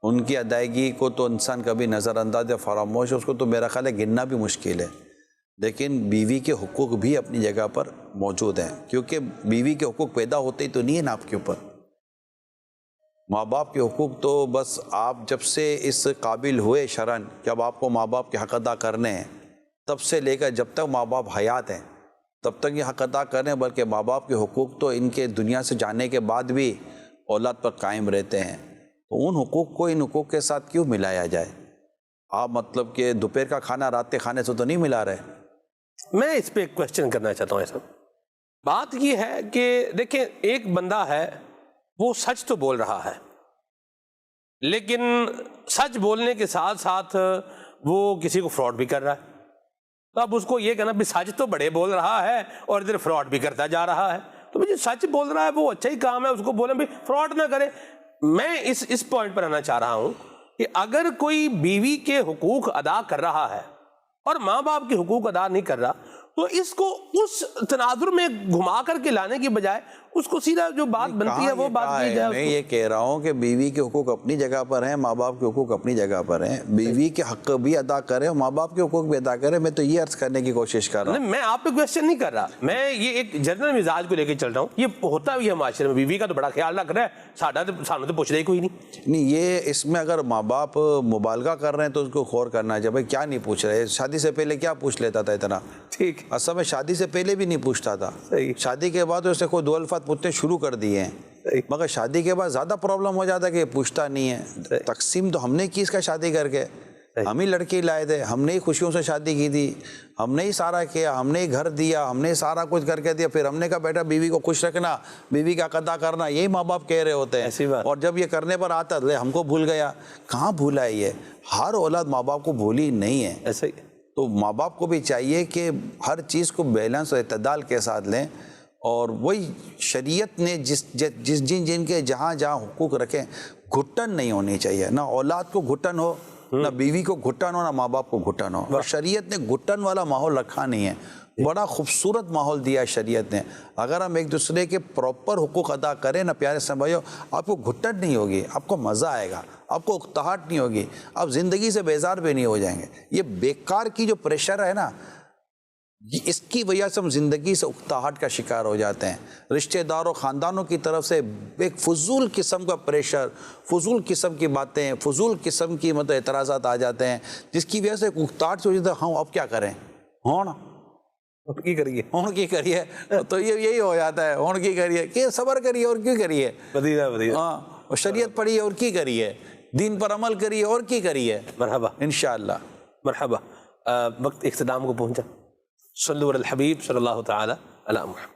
ان کی ادائیگی کو تو انسان کبھی نظر انداز یا فراموش، اس کو تو میرا خیال ہے گننا بھی مشکل ہے. لیکن بیوی کے حقوق بھی اپنی جگہ پر موجود ہیں، کیونکہ بیوی کے حقوق پیدا ہوتے ہی تو نہیں ہیں نا آپ کے اوپر. ماں باپ کے حقوق تو بس آپ جب سے اس قابل ہوئے شرعاً کہ اب آپ کو ماں باپ کے حق ادا کرنے ہیں، تب سے لے کر جب تک ماں باپ حیات ہیں تب تک یہ حق ادا کریں. بلکہ ماں باپ کے حقوق تو ان کے دنیا سے جانے کے بعد بھی اولاد پر قائم رہتے ہیں. تو ان حقوق کو ان حقوق کے ساتھ کیوں ملایا جائے؟ آپ مطلب کہ دوپہر کا کھانا رات کے کھانے سے تو نہیں ملا رہے. میں اس پہ ایک کوشچن کرنا چاہتا ہوں. ایسا بات یہ ہے کہ دیکھیں، ایک بندہ ہے وہ سچ تو بول رہا ہے، لیکن سچ بولنے کے ساتھ ساتھ وہ کسی کو فراڈ بھی کر رہا ہے. تو اب اس کو یہ کہنا بھی سچ تو بڑے بول رہا ہے اور ادھر فراڈ بھی کرتا جا رہا ہے. تو جو سچ بول رہا ہے وہ اچھا ہی کام ہے، اس کو بولیں بھی فراڈ نہ کرے. میں اس پوائنٹ پر آنا چاہ رہا ہوں کہ اگر کوئی بیوی کے حقوق ادا کر رہا ہے اور ماں باپ کے حقوق ادا نہیں کر رہا، تو اس کو اس تناظر میں گھما کر کے لانے کی بجائے اس کو سیدھا جو بات بنتی ہے وہ بات کی جائے. میں یہ کہہ رہا ہوں کہ بیوی کے حقوق اپنی جگہ پر ہیں, ماں باپ کے حقوق اپنی جگہ پر ہیں. بیوی کے حق بھی ادا کرے اور ماں باپ کے حقوق بھی ادا کرے. میں تو یہ عرض کرنے کی کوشش کر رہا ہوں. میں آپ پہ کوشچن نہیں کر رہا, میں یہ ایک جنرل مزاج کو لے کے چل رہا ہوں. یہ ہوتا بھی ہے معاشرے میں, بیوی کا تو بڑا خیال رکھ رہا ہے, سانوں تو پوچھ رہے کوئی نہیں. یہ اس میں اگر ماں باپ مبالغہ کر رہے ہیں تو اس کو غور کرنا چاہیے. بھائی کیا نہیں پوچھ رہے, شادی سے پہلے کیا پوچھ لیتا تھا اتنا؟ ٹھیک, اصل میں شادی سے پہلے بھی نہیں پوچھتا تھا, شادی کے بعد اس نے کوئی 2 الفاظ پوچھنے شروع کر دیے ہیں. مگر شادی کے بعد زیادہ پرابلم ہو جاتا ہے کہ یہ پوچھتا نہیں ہے. تقسیم تو ہم نے کی اس کا شادی کر کے, ہم ہی لڑکی لائے تھے, ہم نے ہی خوشیوں سے شادی کی تھی, ہم نے ہی سارا کیا, ہم نے ہی گھر دیا, ہم نے سارا کچھ کر کے دیا. پھر ہم نے کہا بیٹا بیوی کو خوش رکھنا, بیوی کا قضا کرنا, یہی ماں باپ کہہ رہے ہوتے ہیں. اور جب یہ کرنے پر آتا ہے ہم کو بھول گیا. کہاں بھولا ہے یہ؟ ہر اولاد ماں باپ کو بھولی نہیں ہے. ایسے ہی تو ماں باپ کو بھی چاہیے کہ ہر چیز کو بیلنس اور اعتدال کے ساتھ لیں. اور وہی شریعت نے جن کے جہاں حقوق رکھیں, گھٹن نہیں ہونی چاہیے. نہ اولاد کو گھٹن ہو, نہ بیوی کو گھٹن ہو, نہ ماں باپ کو گھٹن ہو. اور شریعت نے گھٹن والا ماحول رکھا نہیں ہے. بڑا خوبصورت ماحول دیا ہے شریعت نے. اگر ہم ایک دوسرے کے پراپر حقوق ادا کریں نا پیارے سے بھائیو, آپ کو گھٹن نہیں ہوگی, آپ کو مزہ آئے گا, آپ کو اکتاہٹ نہیں ہوگی, آپ زندگی سے بیزار بھی نہیں ہو جائیں گے. یہ بیکار کی جو پریشر ہے نا, اس کی وجہ سے ہم زندگی سے اکتاہٹ کا شکار ہو جاتے ہیں. رشتہ داروں خاندانوں کی طرف سے ایک فضول قسم کا پریشر, فضول قسم کی باتیں, فضول قسم کی اعتراضات آ جاتے ہیں, جس کی وجہ سے اکتاہٹ سے ہو جاتا ہے. ہاں اب کیا کریں, ہون کی کریے, ہون کی کریے, تو یہی ہو جاتا ہے. ہون کی کریے کہ صبر کریے اور کی کریے, ہاں شریعت پڑھیے اور کی کریے, دین پر عمل کریے اور کی کریے. مرحبا انشاءاللہ. مرحبا. وقت اختتام کو پہنچا. صلو علی الحبیب صلی اللہ تعالی علی محمد.